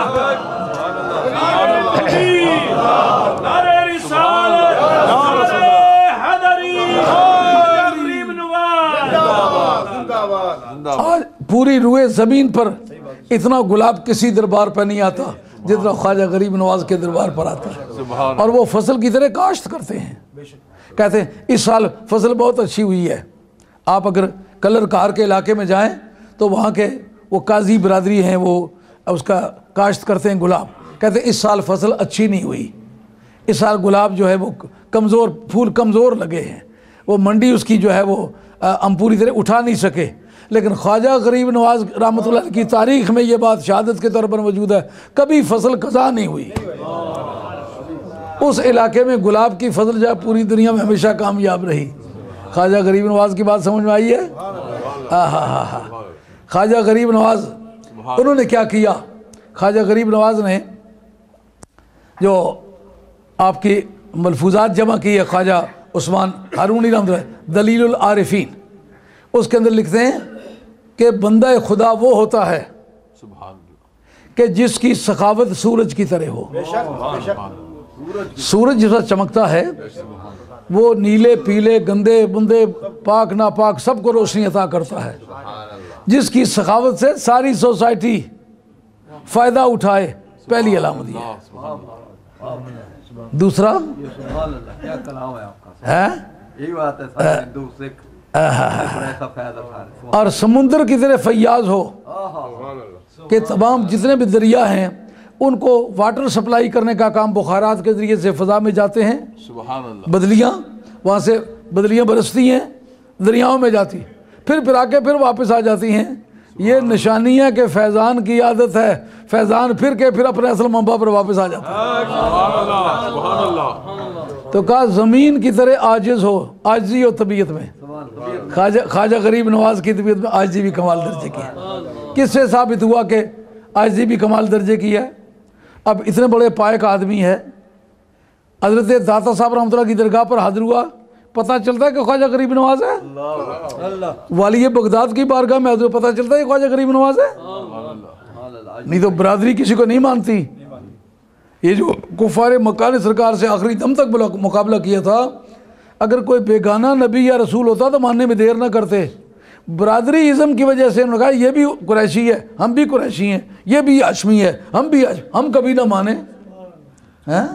आज पूरी रुए ज़मीन पर इतना गुलाब किसी दरबार पर नहीं आता जितना ख्वाजा गरीब नवाज के दरबार पर आता है। और वो फसल की तरह काश्त करते हैं, कहते हैं इस साल फसल बहुत अच्छी हुई है। आप अगर कलर कार के इलाके में जाएं तो वहाँ के वो काजी बरादरी हैं, वो उसका काश्त करते हैं गुलाब, कहते हैं इस साल फसल अच्छी नहीं हुई, इस साल गुलाब जो है वो कमज़ोर, फूल कमज़ोर लगे हैं, वो मंडी उसकी जो है वो हम पूरी तरह उठा नहीं सके। लेकिन ख्वाजा गरीब नवाज रहमतुल्लाह की तारीख़ में ये बात शहादत के तौर पर मौजूद है, कभी फसल कज़ा नहीं हुई। उस इलाके में गुलाब की फसल जो है पूरी दुनिया में हमेशा कामयाब रही। ख्वाजा गरीब नवाज की बात समझ में आई है? ख्वाजा गरीब नवाज उन्होंने क्या किया? ख्वाजा गरीब नवाज ने जो आपकी मलफूजात जमा की है, ख्वाजा उस्मान हारूनी रहमतुल्लाह दलीलुल आरिफीन, उसके अंदर लिखते हैं कि बंदा खुदा वो होता है कि जिसकी सखावत सूरज की तरह हो। सूरज जैसा चमकता है वो नीले पीले गंदे बुंदे पाक नापाक सबको रोशनी अता करता है। जिसकी सखावत से सारी सोसाइटी फ़ायदा उठाए, पहली अलामत ये है। दूसरा क्या कलाम है आपका, है यही बात है, सारे हिंदू सिख और समुंदर की तरह फैयाज हो कि तमाम जितने भी दरिया हैं उनको वाटर सप्लाई करने का काम बुखारात के ज़रिए से फ़ज़ा में जाते हैं। बदलियाँ वहाँ से बदलियाँ बरसती हैं, दरियाओं में जाती, फिर आके फिर वापस आ जाती हैं। ये निशानी है कि फैज़ान की आदत है, फैज़ान फिर अपने असल मंबा पर वापस आ जाता है। तो कहा ज़मीन की तरह आजिज़ हो, आजिज़ी हो तबीयत में। ख्वाजा गरीब नवाज की तबीयत में आजिज़ी भी कमाल दर्जे की है। किससे साबित हुआ कि आजिज़ी भी कमाल दर्जे की है? अब इतने बड़े पाए का आदमी है, हज़रत दाता साहब रहमतुल्लाह की दरगाह पर हाजिर हुआ, पता चलता है कि ख्वाजा गरीब नवाज है। वाली बगदाद की बारगाह में हाजिर, पता चलता है ख्वाजा गरीब नवाज है। नहीं तो बरादरी किसी को नहीं मानती। ये जो कुफार मक्का ने सरकार से आखिरी दम तक मुकाबला किया था, अगर कोई बेगाना नबी या रसूल होता तो मानने में देर ना करते। बरादरी इज़्म की वजह से उन्होंने कहा ये भी कुरैशी है, हम भी कुरैशी हैं, ये भी हाशमी है, हम कभी ना माने हैं।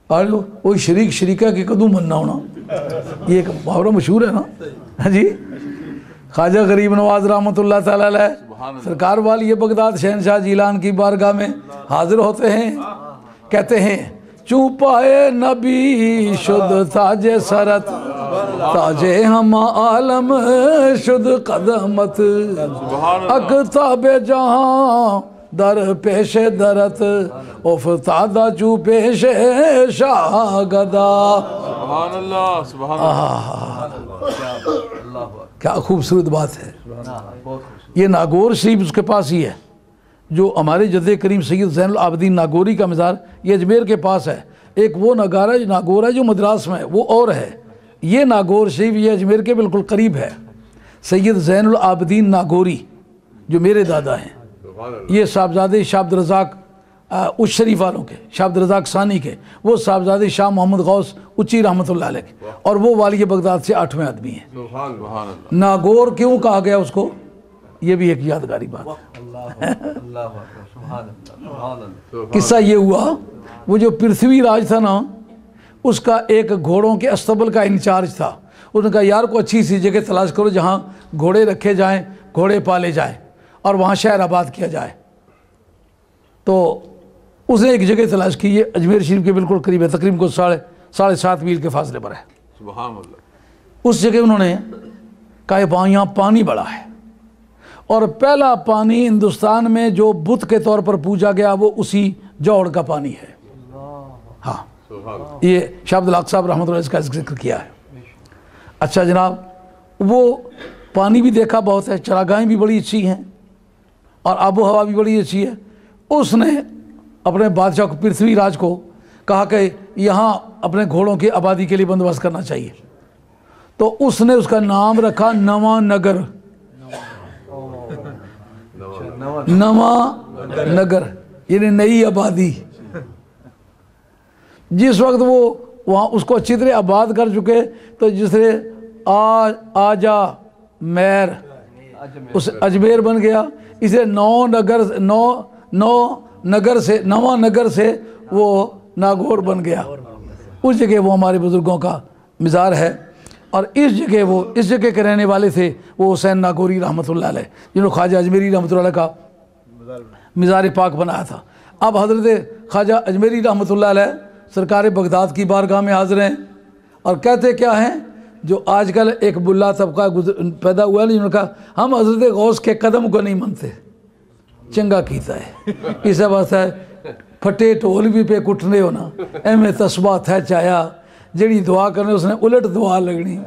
और वो शरीक शरीका के कदू मनना होना, ये एक मुहावरा मशहूर है ना। हाँ जी। ख्वाजा गरीब नवाज रहमतुल्लाह तआला अलैह सरकार वाली ये बगदाद शहनशाह जीलान की बारगाह में हाजिर होते हैं, कहते हैं चू पाए नबी शुद्ध ताजे सरत, ताजे हम आलम शुद्ध कदमत, अकताबे जहाँ दर पेशे दरत, उफ्तादा चू पेशे शाह गदा। क्या खूबसूरत बात है। ये नागौर शरीफ उसके पास ही है, जो हमारे जद्दे करीम सैयद ज़ैनुल आबिदीन नागौरी का मज़ार ये अजमेर के पास है। एक वो नागौर है जो मद्रास में है, वो और है। ये नागौर शरीफ ये अजमेर के बिल्कुल करीब है। सैयद ज़ैनुल आबिदीन नागौरी जो मेरे दादा हैं, ये साहबजादे शाह अब्दुल रज़ाक उस शरीफ वालों के, शाह अब्दुल रज़ाक सानी के, वो साहबजादे शाह मोहम्मद गौस उच्ची रहमतुल्लाह अलैह के, और वो वाली बगदाद से 8वें आदमी हैं। नागौर क्यों कहा गया उसको, ये भी एक यादगारी बात है। किस्सा ये हुआ, वो जो पृथ्वी राज था ना, उसका एक घोड़ों के अस्तबल का इंचार्ज था। उसने कहा यार को अच्छी सी जगह तलाश करो जहाँ घोड़े रखे जाएं, घोड़े पाले जाएं और वहाँ शहर आबाद किया जाए। तो उसने एक जगह तलाश की, ये अजमेर शरीफ के बिल्कुल करीब है, तकरीबन को 7.5 मील के फासले पर है। उस जगह उन्होंने कहा यहाँ पानी बड़ा है, और पहला पानी हिंदुस्तान में जो बुत के तौर पर पूजा गया वो उसी जौहर का पानी है। हाँ, ये शाह अब्दुल हक साहब रहमतुल्लाह अलैह का जिक्र किया है। अच्छा जनाब, वो पानी भी देखा बहुत है, चरागाहें भी बड़ी अच्छी हैं और आबो हवा भी बड़ी अच्छी है। उसने अपने बादशाह को, पृथ्वीराज को कहा कि यहाँ अपने घोड़ों की आबादी के लिए बंदोबस्त करना चाहिए। तो उसने उसका नाम रखा नवा नगर, नवा नगर यानी नई आबादी। जिस वक्त वो वहाँ उसको अच्छी तरह आबाद कर चुके तो जिसने आजा मैर उस अजमेर बन गया। इसे नवा नगर से वो नागौर बन गया। उस जगह वो हमारे बुजुर्गों का मज़ार है और इस जगह के रहने वाले थे वो हुसैन नागौरी रहमतुल्लाह अलैह, जिन्होंने ख्वाजा अजमेरी रहमतुल्लाह अलैह का मज़ार पाक बनाया था। अब हज़रत ख्वाजा अजमेरी रहमतुल्लाह अलैह सरकार बगदाद की बारगाह में हाज़िर हैं और कहते क्या हैं, जो आजकल एक बुल्ला तबका पैदा हुआ है, जिन्होंने कहा हम हज़रत गौस के कदम को नहीं मानते, चंगा कीता है। इस बात है फटे ढोल भी पे कुटने हो ना, एवं तस्बा थे चाया, जड़ी दुआ करने उसने उलट दुआ लगनी,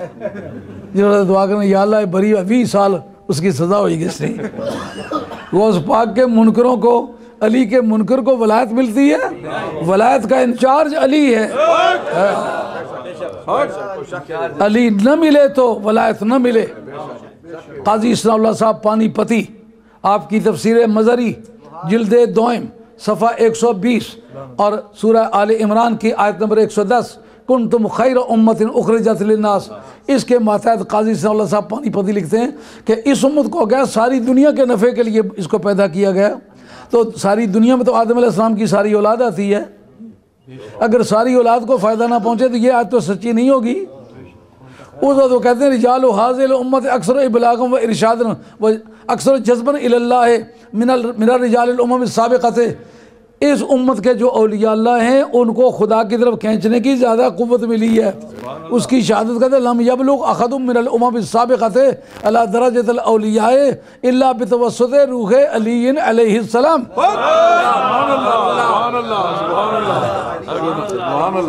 जिन्होंने दुआ करने या अल्लाह बरी 20 साल उसकी सज़ा होगी। इसने गौस पाक के मुनकरों को, अली के मुनकर को वलायत मिलती है, वलायत का इंचार्ज अली है। अली न मिले तो वलायत न मिले। काजी इस्लामुल्लाह साहब पानीपती आपकी तफसीर मज़री जिल्दे दोइम सफ़ा 120 और सूरह आले इमरान की आयत नंबर 110 कुंतुम खैर उम्मतिन उखरिजत लिन्नास, इसके मातहत काजी इस्लामुल्लाह साहब पानीपती लिखते हैं कि इस उम्मत को गया सारी दुनिया के नफ़े के लिए इसको पैदा किया गया। तो सारी दुनिया में तो आदम अलैहिस्सलाम की सारी औलाद आती है, अगर सारी औलाद को फ़ायदा ना पहुँचे तो ये आज तो सच्ची नहीं होगी। उस वक्त वो कहते हैं रिजाल हाज़िल उम्मत अक्सर इबलागम व इरशादन व अक्सर जज्बन इलल्लाह मिनर रिजाल उम्म साबिक़त। इस उम्मत के जो औलिया अल्लाह हैं उनको खुदा की तरफ खींचने की ज़्यादा क़ुव्वत मिली है। उसकी शहादत कहते लम यबलुग अहदुम मिनल उम्म साबिक़त अला दरजतिल औलिया इल्ला बितवस्सुत रूह अली अलैहिस्सलाम,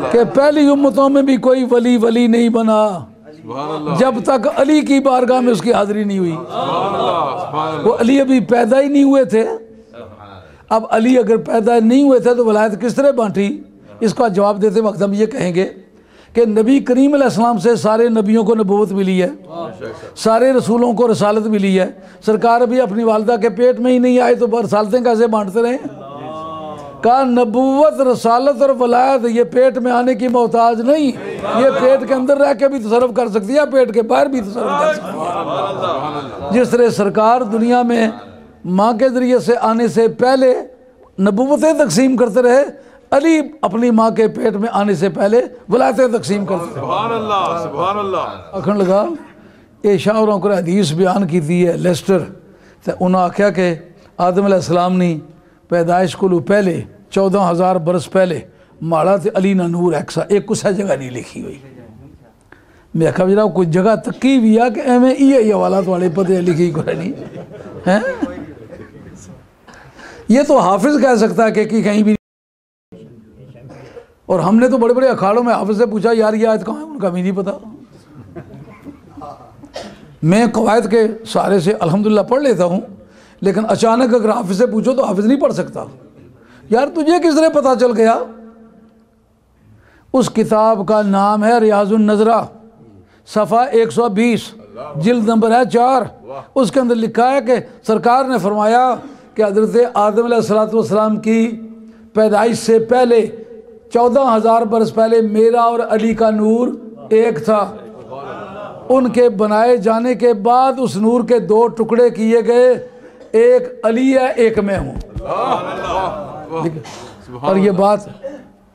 के पहली उम्मतों में भी कोई वली नहीं बना जब तक अली की बारगाह में उसकी हाज़िरी नहीं हुई। वो अली अभी पैदा ही नहीं हुए थे। अब अली अगर पैदा नहीं हुए थे तो वलायत किस तरह बांटी? इसका जवाब देते वक्त हम ये कहेंगे कि नबी करीम अलैहिस्सलाम से सारे नबियों को नबूवत मिली है, सारे रसूलों को रसालत मिली है। सरकार अभी अपनी वालदा के पेट में ही नहीं आए तो रसालतें कैसे बांटते रहे? का नबूवत रसालत और वलायत ये पेट में आने की मोहताज नहीं, ये पेट के अंदर रह के भी तसर्रुफ कर सकती है, पेट के बाहर भी तसर्रुफ कर सकती है। जिस तरह सरकार दुनिया में माँ के ज़रिए से आने से पहले नबूवतें तकसीम करते रहे, अली अपनी माँ के पेट में आने से पहले वलायतें तकसीम करते रहे। आखन लगा ये शाहरों को हदीस बयान की थी है लेस्टर, तो उन्हें आख्या कि आदम अलैहिस्सलाम ने पैदाइश को पहले 14,000 बरस पहले माड़ा तो अली ना नूर एक्सा एक कुछ जगह नहीं लिखी हुई। मैं आखा जरा कोई जगह तकी भी आ कि एवं ये हवाला वाले पते लिखी कोई नहीं है। ये तो हाफिज कह सकता है कि कहीं भी, और हमने तो बड़े बड़े अखाड़ों में हाफिज से पूछा यार ये आयत कहाँ है, उनका भी नहीं पता। मैं कवायद के सहारे से अल्हम्दुलिल्लाह पढ़ लेता हूँ, लेकिन अचानक अगर हाफिज से पूछो तो हाफिज नहीं पढ़ सकता। यार तुझे किस तरह पता चल गया? उस किताब का नाम है रियाजुन नजरा, सफ़ा 120 जिल्द नंबर है 4। उसके अंदर लिखा है कि सरकार ने फरमाया कि हज़रत आदम अलैहिस्सलाम की पैदाइश से पहले 14,000 बरस पहले मेरा और अली का नूर एक था। उनके बनाए जाने के बाद उस नूर के 2 टुकड़े किए गए, एक अली है एक मैं हूँ। और ये बात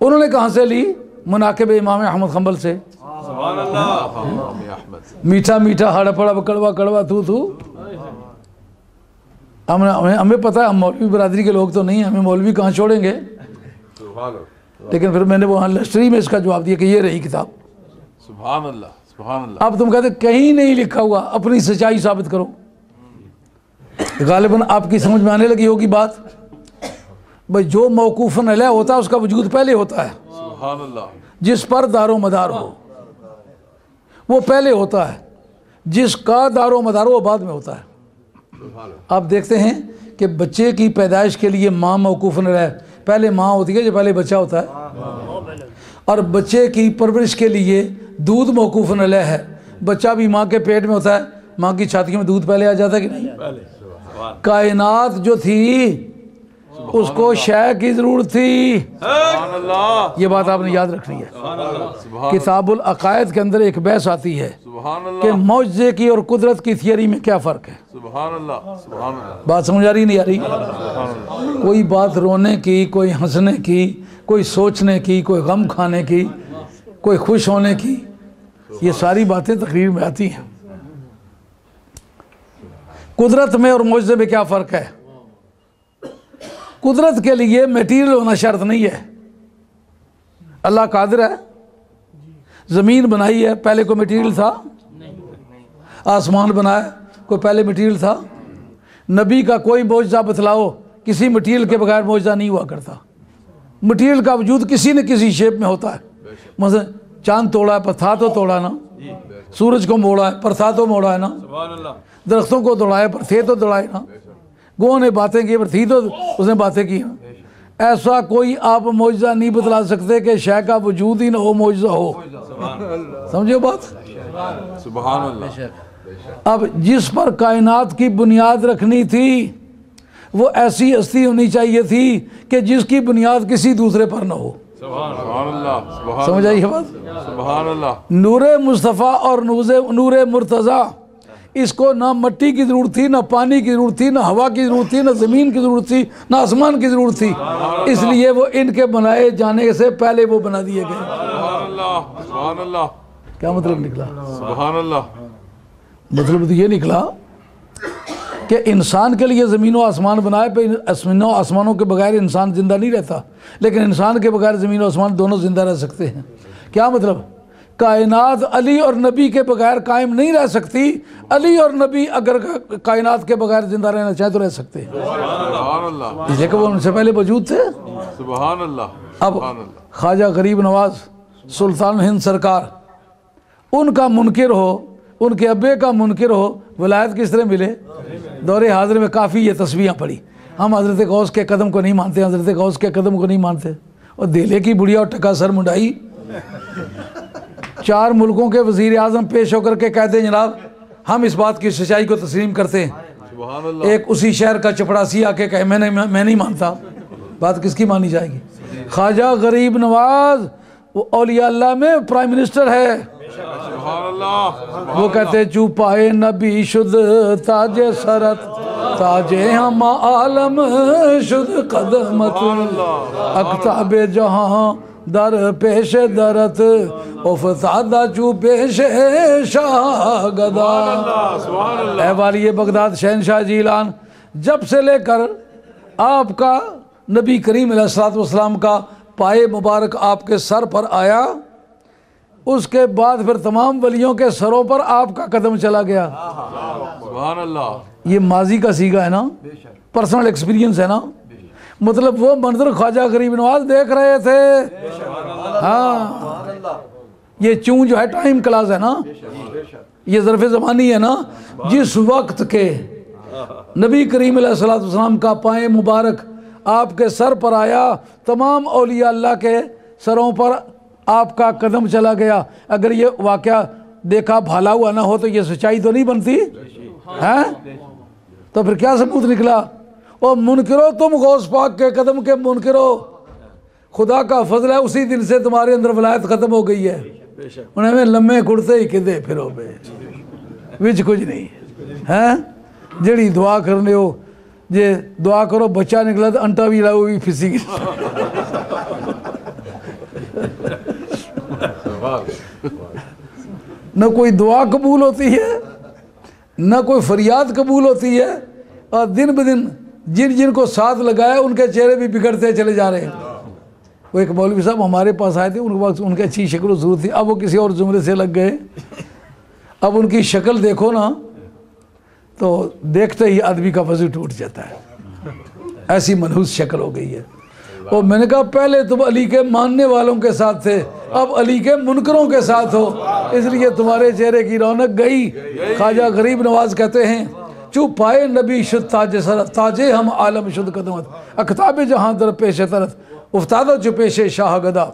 उन्होंने कहाँ से ली? मुनाकिब इमाम अहमद हम्बल से। मीठा मीठा हड़पड़ा कड़वा कड़वा थू। हमें पता है हम मौलवी बरादरी के लोग तो नहीं, हमें मौलवी कहाँ छोड़ेंगे। लेकिन फिर मैंने वहाँ लश्करी में इसका जवाब दिया कि ये रही किताब। सुभान अल्लाह, सुभान अल्लाह। अब तुम कहते कहीं नहीं लिखा हुआ, अपनी सच्चाई साबित करो। गालिबन आपकी समझ में आने लगी होगी बात। भाई जो मौकूफन अलैह होता है उसका वजूद पहले होता है। सुभान अल्लाह। जिस पर दारो मदार हो वो पहले होता है, जिसका दारो मदार वो बाद में होता है। आप देखते हैं कि बच्चे की पैदाइश के लिए माँ मौकूफन अलैह, पहले माँ होती है जो पहले बच्चा होता है, और बच्चे की परवरिश के लिए दूध मौकूफ़ अलैह है। बच्चा भी माँ के पेट में होता है, माँ की छाती में दूध पहले आ जाता है कि नहीं? कायनात जो थी उसको शय की ज़रूरत थी। ये बात आपने याद रखनी है। किताबुल अकायद के अंदर एक बहस आती है कि मौजज़े की और कुदरत की थियरी में क्या फ़र्क है। बात समझ आ रही नहीं आ रही? कोई बात रोने की, कोई हंसने की, कोई सोचने की, कोई गम खाने की, कोई खुश होने की, ये सारी बातें तकरीर में आती हैं। कुदरत में और मौजज़े में क्या फ़र्क है? कुदरत के लिए मटीरियल होना शर्त नहीं है। अल्लाह कादिर है, ज़मीन बनाई है, पहले कोई मटीरियल था? आसमान बनाया, कोई पहले मटीरियल था? नबी का कोई मौजज़ा बतलाओ, किसी मटीरियल के बगैर मौजज़ा नहीं हुआ करता। मटीरियल का वजूद किसी न किसी शेप में होता है। मतलब चांद तोड़ा है पर था तो तोड़ा ना, सूरज को मोड़ा है पर था तो मोड़ा है ना, दरख्तों को दौड़ाया पर थे तो दौड़ाए ना, गो ने बातें की पर थी तो उसने बातें की ना। ऐसा कोई आप मौजज़ा नहीं बतला सकते कि शय का वजूद ही ना हो, मौजज़ा हो। समझो बात? सुभान अल्लाह। अब जिस पर कायनात की बुनियाद रखनी थी वो ऐसी हस्ती होनी चाहिए थी कि जिसकी बुनियाद किसी दूसरे पर ना हो। समझ आई है बात? सुभान अल्लाह। नूरे मुस्तफ़ा और नूरे मुर्तज़ा, इसको ना मिट्टी की ज़रूरत थी, ना पानी की ज़रूरत थी, ना हवा की ज़रूरत थी, ना ज़मीन की ज़रूरत थी, ना आसमान की ज़रूरत थी। इसलिए वो इनके बनाए जाने से पहले वो बना दिए गए। सुभान अल्लाह। क्या मतलब निकला? सुभान अल्लाह। मतलब तो ये निकला कि इंसान के लिए ज़मीन और आसमान बनाए पे ज़मीनों आसमानों के बगैर इंसान ज़िंदा नहीं रहता, लेकिन इंसान के बगैर ज़मीन और आसमान दोनों ज़िंदा रह सकते हैं। क्या मतलब? कायनात अली और नबी के बगैर कायम नहीं रह सकती। अली और नबी अगर कायनात के बगैर ज़िंदा रहना चाहे तो रह सकते हैं, इसलिए कि वो उनसे पहले मौजूद थे। सुभान अल्लाह। अब ख्वाजा गरीब नवाज सुल्तान हिंद सरकार, उनका मुनकिर हो, उनके अब्बे का मुनकिर हो, वलायत किस तरह मिले? दौरे हाजिर में काफ़ी ये तस्वीरें पड़ी। हम हज़रत गौस के कदम को नहीं मानते, हज़रत गौस के कदम को नहीं मानते। और देले की बुढ़िया और टका सर मुंडाई 4 मुल्कों के वज़ीर आज़म पेश होकर के कहते हैं जनाब हम इस बात की सच्चाई को तस्लीम करते हैं। एक उसी शहर का चपड़ासी आके कहे मैं नहीं मानता। बात किसकी मानी जाएगी? ख्वाजा गरीब नवाज वो औलिया अल्लाह में प्राइम मिनिस्टर है। वो कहते चुपाए नबी शुद्ध ताजे सरत ताजे हम आलम शुद्ध कदमत अख्ताबे जहाँ दर पेश दरत उफतादा चू पेश शाह गदा। ए वाली बगदाद शहनशाह जीलान, जब से लेकर आपका नबी करीम अलैहिस्सलाम का पाए मुबारक आपके सर पर आया, उसके बाद फिर तमाम वलियों के सरों पर आपका कदम चला गया। सुभान अल्लाह। ये माजी का सीगा है ना, पर्सनल एक्सपीरियंस है ना। मतलब वो मंजर ख्वाजा गरीब नवाज देख रहे थे। हाँ, ये चूं जो है टाइम क्लास है ना, ये ज़र्फ़ ज़मानी है ना। जिस वक्त के नबी करीम अलैहिस्सलाम का पाए मुबारक आपके सर पर आया, तमाम औलिया अल्लाह के सरों पर आपका कदम चला गया। अगर ये वाक़या देखा भाला हुआ ना हो तो ये सच्चाई तो नहीं बनती है। तो फिर क्या सबूत निकला? ओ मुनकिरो, तुम गौस पाक के कदम के मुनकिरो, खुदा का फजल है उसी दिन से तुम्हारे अंदर वलायत ख़त्म हो गई है। उन्हें लम्बे कुर्ते ही किदे फिरो बे विच कुछ नहीं है। जड़ी दुआ करने हो, जे दुआ करो बच्चा निकला तो अंटा भी लाओ भी फिसी। न कोई दुआ कबूल होती है, न कोई फरियाद कबूल होती है। और दिन ब दिन जिन जिन को साथ लगाया उनके चेहरे भी बिगड़ते चले जा रहे हैं। वो एक मौलवी साहब हमारे पास आए थे, उनके पास उनकी अच्छी शक्ल सूरत थी। अब वो किसी और जुमरे से लग गए। अब उनकी शक्ल देखो ना तो देखते ही आदमी का वजू टूट जाता है, ऐसी मनहूस शक्ल हो गई है। और मैंने कहा पहले तुम अली के मानने वालों के साथ थे, अब अली के मुनकरों के साथ हो, इसलिए तुम्हारे चेहरे की रौनक गई। ख्वाजा गरीब नवाज कहते हैं चुप पाए नबी शुद्ध ताजे सरत ताजे हम आलम शुद्ध कदमत अखताब जहाँ दर पेश तरत उफ्तादा चुपेश शाह गदा।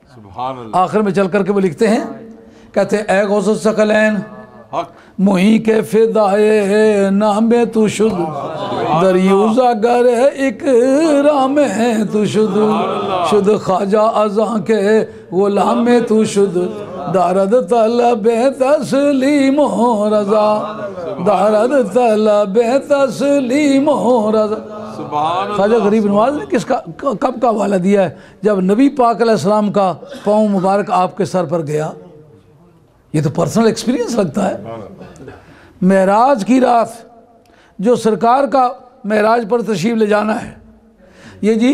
सुभान अल्लाह। आखिर में चल करके वो लिखते हैं, कहते हैं ए गौस सकलैन हक मुही के फिदाए नामे तू शुद्ध दरियूजा गर एक राम है तू शुद्ध शुद्ध ख्वाजा अज़ा के गुलाम में तू शुद्ध दारद तलब तस्लीम रज़ा दारद तलब तस्लीम रज़ा। सुभान अल्लाह। ख्वाजा गरीब नवाज ने किसका कब का हवाला दिया है? जब नबी पाक अलैहिस्सलाम का पाँव मुबारक आपके सर पर गया। ये तो पर्सनल एक्सपीरियंस लगता है। महराज की रात जो सरकार का महराज पर तशरीफ़ ले जाना है, ये जी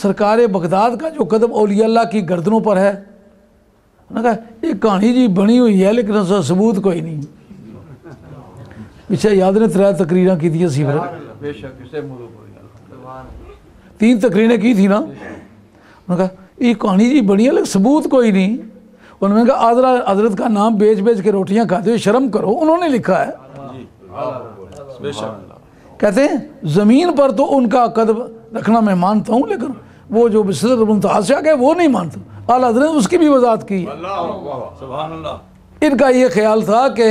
सरकार बगदाद का जो कदम औलिया अल्लाह की गर्दनों पर है ना, कहा एक कहानी जी बनी हुई है लेकिन उसका सबूत कोई नहीं। पीछे याद ने 3 तकरीरें की थी सी बेशक किसे मुंह बोल 3 तकरीरें की थी ना। उन्होंने कहा ये कहानी जी बनी है लेकिन सबूत कोई नहीं। उन्होंने कहा आदरा हजरत का नाम बेच बेच के रोटियां खाते हो, शर्म करो। उन्होंने लिखा है, कहते हैं ज़मीन पर तो उनका कदम रखना मैं मानता हूँ लेकिन वो जो सिदरतुल मुंतहा से आ गए वो नहीं मानता। आला हजरत ने उसकी भी वजाहत की। इनका ये ख्याल था कि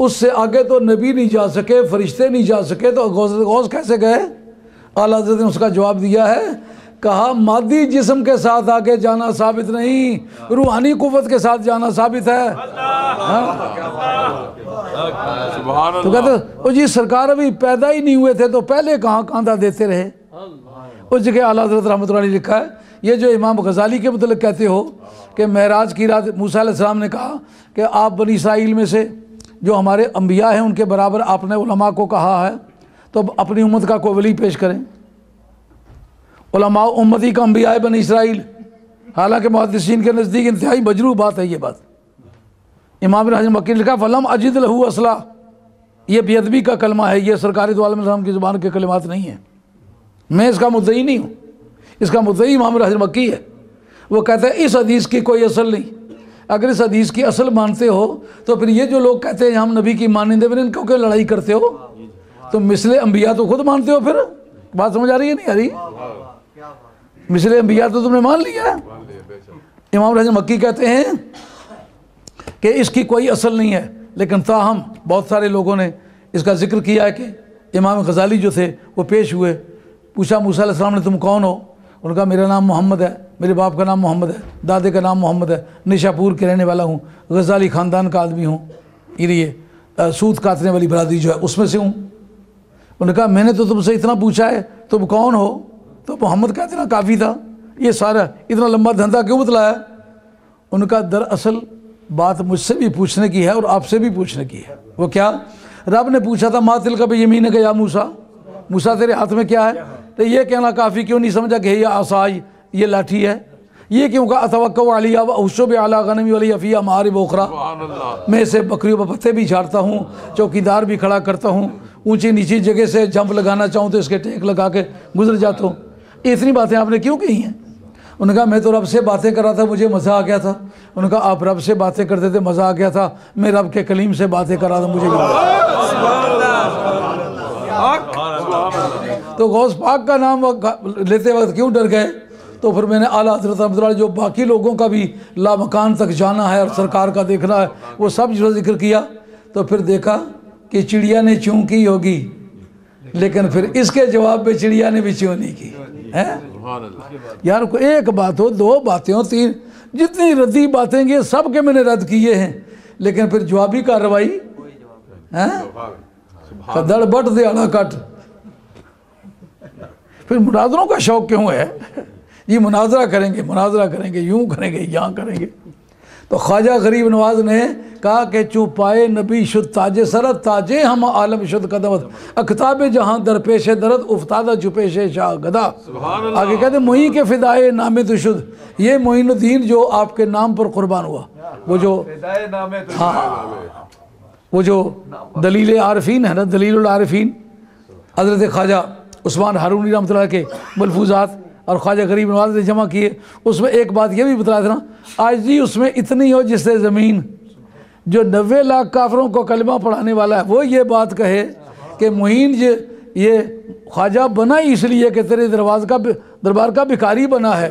उससे आगे तो नबी नहीं जा सके, फरिश्ते नहीं जा सके, तो गौस कैसे गए? आला हजरत ने उसका जवाब दिया है, कहा मादी जिस्म के साथ आगे जाना साबित नहीं, रूहानी कुव्वत के साथ जाना साबित है। तो कहते ओ जी सरकार अभी पैदा ही नहीं हुए थे तो पहले कहाँ कांधा देते रहे। उस जगह आला हज़रत रहमतुल्लाह अलैह ने लिखा है, ये जो इमाम गज़ाली के मतलब कहते हो कि महराज की रात मूसा अलैहिस्सलाम ने कहा कि आप बनी इसराइल में से जो हमारे अंबिया हैं उनके बराबर आपने उलमा को कहा है, तो अपनी उम्मत का कोई वली पेश करें। उलमा उम्मती का अंबिया बनी इसराइल, हालांकि मुहद्दिसीन के नज़दीक इंतहाई मजरूह बात है ये बात। इमाम इब्न हज़र मक्की ने लिखा फलम अजिद लहू असला, ये बेअदबी का कलमा है, ये सरकारी दो आलम की ज़ुबान के कलिमात नहीं है। मैं इसका मुद्दई नहीं हूँ, इसका मुद्दई इमाम इब्न हज़र मक्की है। वो कहते हैं इस हदीस की कोई असल नहीं। अगर इस हदीस की असल मानते हो तो फिर ये जो लोग कहते हैं हम नबी की मानिंदे फिर इनको क्यों लड़ाई करते हो? तो मिसले अंबिया तो खुद मानते हो। फिर बात समझ आ रही है नहीं आ रही? मिसले अंबिया तो तुमने मान लिया है। इमाम इब्न हज़र मक्की कहते हैं कि इसकी कोई असल नहीं है, लेकिन ताहम बहुत सारे लोगों ने इसका जिक्र किया है कि इमाम गज़ाली जो थे वो पेश हुए, पूछा मूसा अलैहिस्सलाम ने तुम कौन हो? उनका मेरा नाम मोहम्मद है, मेरे बाप का नाम मोहम्मद है, दादे का नाम मोहम्मद है, निशापुर के रहने वाला हूँ, गज़ाली ख़ानदान का आदमी हूँ, ये सूद काटने वाली बरादरी जो है उसमें से हूँ। उन्होंने कहा मैंने तो तुमसे इतना पूछा है तुम कौन हो? तो मोहम्मद कहते ना काफ़ी था, ये सारा इतना लंबा धंधा क्यों बतलाया? उनका दरअसल बात मुझसे भी पूछने की है और आपसे भी पूछने की है। वो क्या? रब ने पूछा था मातिल का भी यमीन का या मूसा, मूसा तेरे हाथ में क्या है? तो ये कहना काफ़ी क्यों नहीं समझा कि ये आसाई ये लाठी है? ये क्यों कहा अतवक्कउ अलैहा हुशुब अला गनमी वली अफिया मारिब उखरा, मैं इसे बकरियों पर पत्ते भी झाड़ता हूँ, चौकीदार भी खड़ा करता हूँ, ऊंची नीची जगह से जंप लगाना चाहूँ तो इसके टेक लगा के गुजर जाता हूँ। इतनी बातें आपने क्यों कही हैं? उन्होंने कहा मैं तो रब से बातें कर रहा था, मुझे मज़ा आ गया था। उन्होंने कहा आप रब से बातें करते थे मज़ा आ गया था, मैं रब के कलीम से बातें कर रहा था, मुझे तो गौस पाक का नाम लेते वक्त क्यों डर गए? तो फिर मैंने आला हज़रत रहमतुल्लाह जो बाकी लोगों का भी लामकान तक जाना है और सरकार का देखना है वो सब जो जिक्र किया, तो फिर देखा कि चिड़िया ने चूं की होगी लेकिन फिर इसके जवाब में चिड़िया ने भी चूं नहीं की है। यार को एक बात हो, दो बातें हो, तीन, जितनी रद्दी बातें ये सब के मैंने रद्द किए हैं, लेकिन फिर जवाबी कार्रवाई है दड़ बट दयाड़ा कट। फिर मुनाजरों का शौक क्यों है? ये मुनाजरा करेंगे, यूं करेंगे, यहाँ करेंगे। तो ख्वाजा गरीब नवाज ने कहा कि चुपाए नबी शुद्ध ताजे सरत ताजे हम आलम शुद्ध कदमत अखताब जहाँ दरपेश दरद उफ्तादा चुपेश शाह गदा। आगे कहते मोही के फिदाए नामे तो शुद्ध, ये मोइनुद्दीन जो आपके नाम पर कुर्बान हुआ, वो जो हाँ वो जो दलील आरफीन है ना, दलील आरफीन हज़रत ख्वाजा उस्मान हारूनी रहमतुल्लाह के मलफूजात और ख्वाजा गरीब नवाज ने जमा किए, उसमें एक बात यह भी बताया था ना, आज जी उसमें इतनी हो जिससे ज़मीन जो 90 लाख काफरों को कलमा पढ़ाने वाला है वो ये बात कहे कि मुहीन ये ख्वाजा बना ही इसलिए कि तेरे दरबार का भिखारी बना है,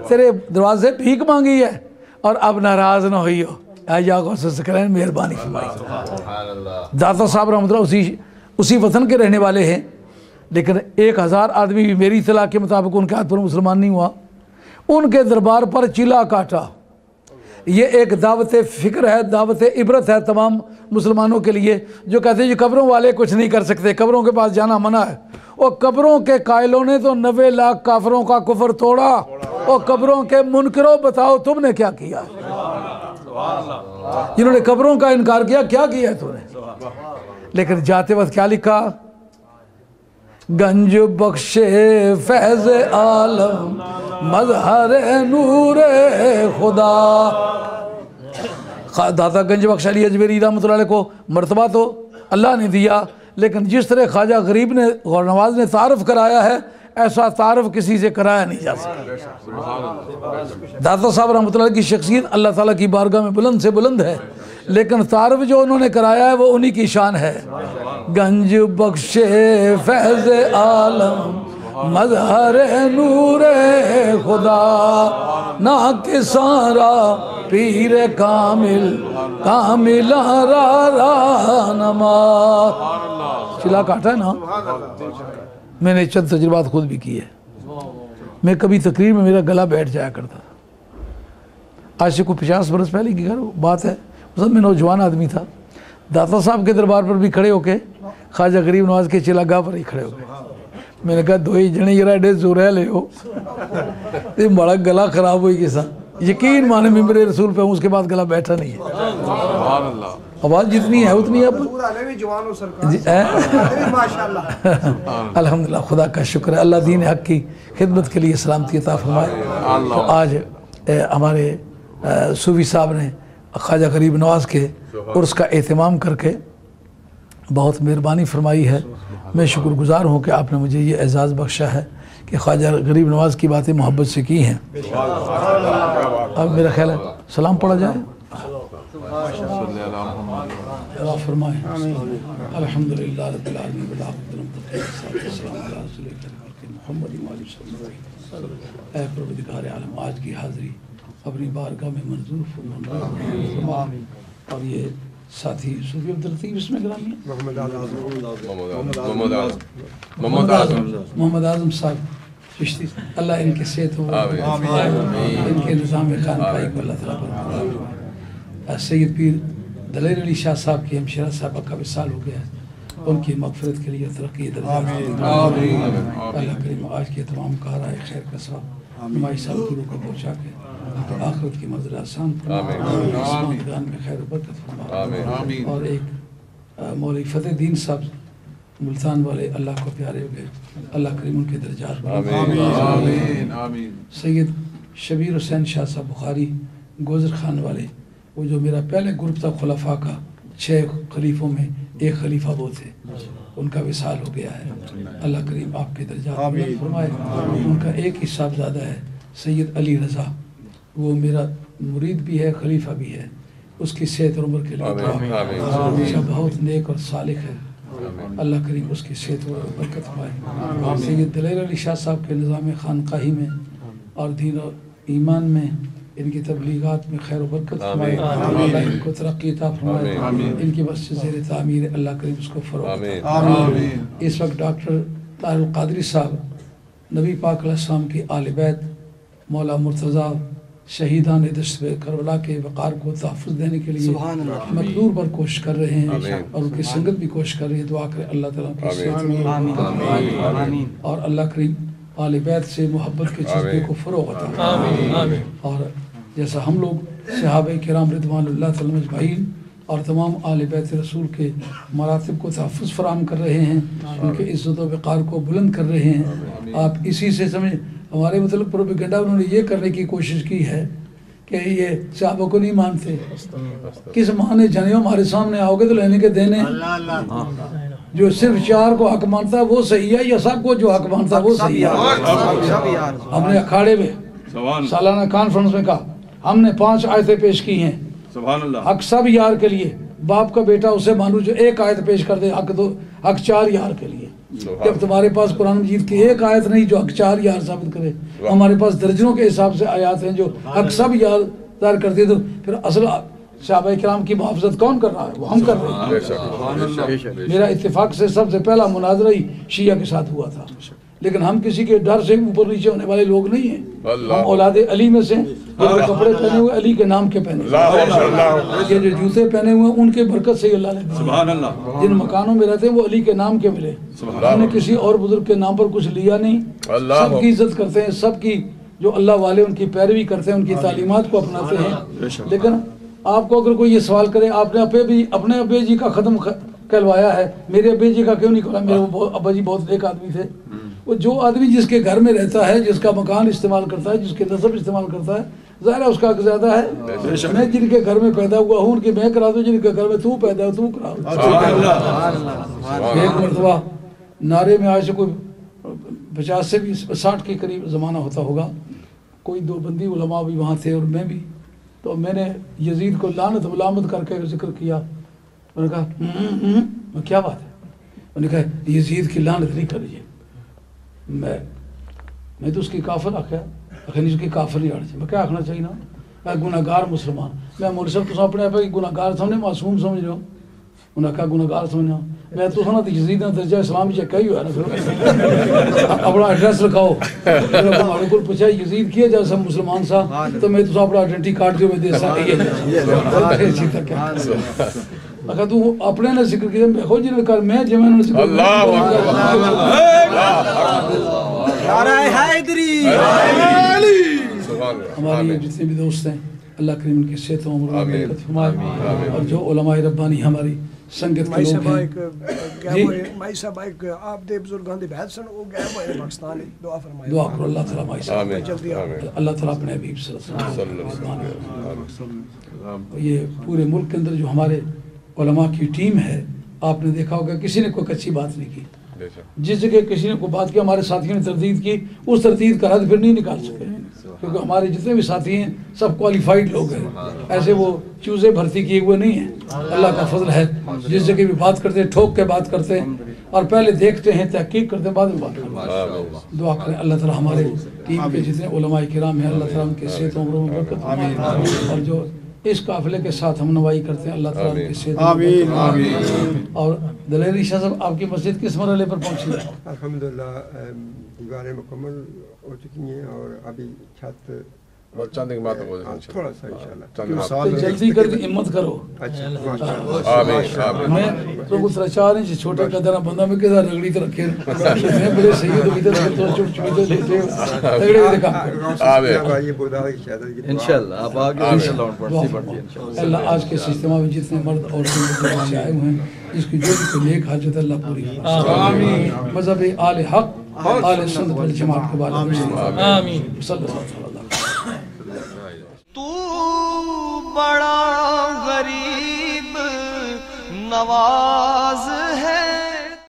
तेरे दरवाजे भीख मांगी है और अब नाराज़ ना हुई हो। आया गौसुल मेहरबानी फरमाई। दाता साहब रहमतुल्लाह उसी वतन के रहने वाले हैं, लेकिन 1000 आदमी भी मेरी इतला के मुताबिक उनके हाथ पर मुसलमान नहीं हुआ। उनके दरबार पर चिला काटा। ये एक दावत फ़िक्र है, दावत इबरत है तमाम मुसलमानों के लिए जो कहते हैं जी कब्रों वाले कुछ नहीं कर सकते, कब्रों के पास जाना मना है। और कब्रों के कायलों ने तो 90 लाख काफरों का कुफर तोड़ा। और कब्रों के मुनकरों बताओ तुमने क्या किया? जिन्होंने कब्रों का इनकार किया, क्या किया है तुमने? लेकिन जाते वक्त क्या लिखा? गंज बख्शे फैज़ आलम मज़हर नूर खुदा। दाता गंज बख्श अली अजमेरी रहमतुल्लाह अलैह को मर्तबा तो अल्लाह ने दिया, लेकिन जिस तरह ख्वाजा गरीब ने गौर नवाज ने तारफ़ कराया है, ऐसा तारफ़ किसी से कराया नहीं जा सकता। दाता साहब रहमतुल्लाह की शख्सियत अल्लाह ताला की बारगाह में बुलंद से बुलंद है, लेकिन तारफ़ जो उन्होंने कराया है वो उन्हीं की शान है। गंज बख्शे फैज़ आलम मज़हर नूर खुदा, ना के सारा पीर कामिल कामिला नमा। चिला काटा है ना, मैंने चंद तजुर्बात खुद भी किए। मैं कभी तकरीर में मेरा गला बैठ जाया करता था। आज से कोई 50 बरस पहले की बात है। सब में नौजवान आदमी था। दाता साहब के दरबार पर भी खड़े होके ख्वाजा गरीब नवाज के चिलागाह पर ही खड़े हो गए। मैंने कहा 2 ही जने जरा एडे जोर ले हो तो बड़ा गला खराब हुई किसा। यकीन माने मेरे रसूल पे उसके बाद गला बैठा नहीं है। आवाज़ जितनी है उतनी अब अल्हम्दुलिल्लाह, खुदा का शुक्र है। अल्लाह दीन हक की खिदमत के लिए सलामती अता फरमाए। तो आज हमारे सूफी साहब ने ख्वाजा गरीब नवाज के उर्स का एहतमाम करके बहुत मेहरबानी फरमाई है। मैं शुक्रगुजार हूँ कि आपने मुझे ये एजाज़ बख्शा है कि ख्वाजा गरीब नवाज की बातें मोहब्बत से की हैं। अब मेरा ख्याल है सलाम पढ़ा जाए। फरमाए अल्हम्दुलिल्लाह रब्बिल आलमीन परवरदिगार आलम, आज की हाज़री अपनी बारगाह में मंजूर फरमा। और ये साथी सूफी अब्दुल लतीफ इसमें ग्रामी मोहम्मद आज़म साहब चिश्ती, अल्लाह इनके सेहत हो, इनके निज़ाम खानकाही को अल्लाह ताला बरकत। सैयद पीर दलेर अली शाह साहब की हमशरा साहबा का विसाल हो गया है, उनकी मग़फ़िरत के लिए तरक्की अल्लाह करीम आज के तमाम कारा खैर का सब नुमाई साहब गुरु को पहुँचा के आखिरत की मंज़िल आसान फरमा में खैर बरकत फरमा। और एक मौलवी फ़तेह दीन साहब मुल्तान वाले अल्लाह को प्यारे हो गए, अल्लाह करीम उनके दर्जात। सैयद शबीर हुसैन शाह साहब बुखारी गोजर खान वाले, वो जो मेरा पहले ग्रुप था खुलफा का, 6 खलीफों में एक खलीफा वो थे, उनका विसाल हो गया है। अल्लाह करीम आपके दर्जात फरमाए। उनका एक ही साहबजादा है सैयद अली रज़ा, वो मेरा मुरीद भी है, खलीफा भी है। उसकी सेहत और उम्र के लिए बहुत नेक और सालिक है। अल्लाह करीम उसकी सेहत और बरकत फरमाए। सैयद दलेर अली शाह साहब के निज़ाम खानकाही में और दीन और ईमान में इनकी तबलीगात में खैर बरकत फरमाए। अल्लाह इनको तरक्की अता फरमाए। इनकी मस्जिद ज़ेर तामीर अल्लाह करीम उसको फरोग़। इस वक्त डॉक्टर तारुल क़ादरी साहब नबी पाक अलैहिस्सलाम की आले बैत मौला मुर्तज़ा शहीदान दश्त करबला के वक़ार को तहफ़्फ़ुज़ देने के लिए मक़दूर पर कोशिश कर रहे हैं और उनकी संगत भी कोशिश कर रही है। दुआ करें अल्लाह ताला की और अल्लाह करीम आले बैत से मोहब्बत के जज़्बे को फ़रोग़ अता फरमाए। और जैसा हम लोग सहाबा किराम रिज़वानुल्लाह तआला अजमईन और तमाम आले बैत रसूल के मरातिब को तहफ़्फ़ुज़ फ़राहम कर रहे हैं, उनके इज़्ज़त व वक़ार को बुलंद कर रहे हैं। आप इसी से समझ हमारे मतलब प्रोपेगेंडा उन्होंने ये करने की कोशिश की है कि ये सहाबा को नहीं मानते। किस माने जाने हमारे सामने आओगे तो लेने के देने। जो सिर्फ 4 को हक मानता है वो सही है, या सबको जो हक मानता है वो सही है। हमने अखाड़े में सालाना कॉन्फ्रेंस में कहा हमने 5 आयतें पेश की हैं, हक सब यार के लिए, बाप का बेटा उसे मानो जो एक आयत पेश कर दे हक 4 यार के लिए। जब तुम्हारे पास कुरान मजीद की एक आयत नहीं जो हक 4 यार साबित करे, हमारे पास दर्जनों के हिसाब से आयात हैं जो हक सब यार करती है, तो फिर असल सहाबा किराम की मुहाफ़ज़त कौन कर रहा है? वो हम कर रहे हैं। मेरा इत्तेफाक से सबसे पहला मुनाजरा ही शिया के साथ हुआ था, लेकिन हम किसी के डर से ऊपर नीचे होने वाले लोग नहीं हैं। हम औलादे अली में से, जो कपड़े पहने हुए अली के नाम के पहने, ये जो जूते पहने हुए उनके बरकत से अल्लाह ने दिए। जिन मकानों में रहते हैं वो अली के नाम के मिले, हमने किसी और बुजुर्ग के नाम पर कुछ लिया नहीं। सबकी इज्जत करते हैं, सबकी जो अल्लाह वाले उनकी पैरवी करते हैं, उनकी तालीमात को अपनाते हैं। लेकिन आपको अगर कोई ये सवाल करे आपने अपने अब्बे जी का ख़त्म कहलवाया है, मेरे अब्बे जी का क्यों नहीं कहला? मेरे अब्बा जी बहुत नेक आदमी थे। वो जो आदमी जिसके घर में रहता है, जिसका मकान इस्तेमाल करता है, जिसके नसब इस्तेमाल करता है, ज़ाहिर है उसका हक ज़्यादा है। मैं जिनके घर में पैदा हुआ हूँ उनकी मैं करा दूँ, जिनके घर में तू पैदा हो तू करा। एक मरतबा नारे में आज से कोई 50 से 60 के करीब ज़माना होता होगा, कोई 2 बंदी उलमा भी वहाँ थे और मैं भी, तो मैंने यजीद को लानत वलामत करके जिक्र किया। उन्होंने कहा क्या बात है? उन्होंने कहा यजीद की लानत नहीं करिए। मैं तो उसकी काफिर आख्या नहीं, उसकी काफिर नहीं आनी चाहिए। मैं क्या आखना चाहिए ना, मैं गुनाहगार मुसलमान, मैं मौलवी साहब तुम अपने आप गुनाहगार समझे, मासूम समझ रहे हो? उन्हें कहा गुनाहगार समझना, मैं तो सुना यजीद ने दर्जा इस्लाम चेक ही हुआ ना, फिर अपना एड्रेस लिखाओ। हमारे को पूछा यजीद किया जाए सब मुसलमान सा, तो मैं तो अपना आइडेंटिटी कार्ड जो मैं दे अगर तू अपने ने जिक्र किया देखो जिन्हें कर मैं जमे हमारे जितने भी दोस्त हैं अल्लाह करीम उनकी सेहत और जो उलमाए रब्बानी हमारी संगत के लोग हैं। माई साहब एक आप दे बुजुर्गां दी बहस सन ओ गए होए पाकिस्तान दुआ फरमाए। दुआ करो अल्लाह ताला माई साहब जल्दी अल्लाह ताला अपने हबीब सल्लल्लाहु अलैहि वसल्लम। ये पूरे मुल्क के अंदर जो हमारे उलमा की टीम है, आपने देखा होगा किसी ने कोई कच्ची बात नहीं की। जिस जगह किसी ने कोई बात की हमारे साथियों ने तरदीद की, उस तरदीद का रद्द फिर नहीं निकाल सके, क्योंकि हमारे जितने भी साथी हैं सब क्वालिफाइड लोग हैं, ऐसे वो चूजे भर्ती किए हुए नहीं हैं। अल्लाह का फजल है, जिस जगह भी बात करते हैं ठोक के बात करते हैं और पहले देखते हैं, तहकीक करते हैं, बाद में बात करते हैं। दुआ करें अल्लाह ताला हमारे टीम के जितने उलमाए किराम हैं अल्लाह ताला उनके सेहत उम्र में बरकत, और जो इस काफिले के साथ हम नवाई करते हैं अल्लाह ताला उनकी सेहत। और दलेरी शाह साहब आपकी मस्जिद किस मरहले पर पहुंची है? अल्हम्दुलिल्लाह दीवारें मुकम्मल हो चुकी हैं और अभी छत चंद के बाद थोड़ा सा इंशाल्लाह तो जल्दी कर दी हिम्मत करो। मैं तो कुछ 4 इंच छोटे कदर बंदा में किधर रगड़ी तो रखे मैं बड़े सही तो इधर तो छोटे छोटे लेते तगड़े वाले काम ये खुदा की शहादत इंशाल्लाह आप आगे इंशाल्लाह पढ़ती पढ़ती इंशाल्लाह। अल्लाह आज के इज्तिमा में जितने मर्द और औरतें से आए हुए हैं, इसकी जो भी नेक हाजत अल्लाह पूरी करे। आमीन। मज़हब आले हक आले सुन्नत वल जमात के बारे में आमीन। सल्लल्लाहु अलैहि वसल्लम। तू बड़ा गरीब नवाज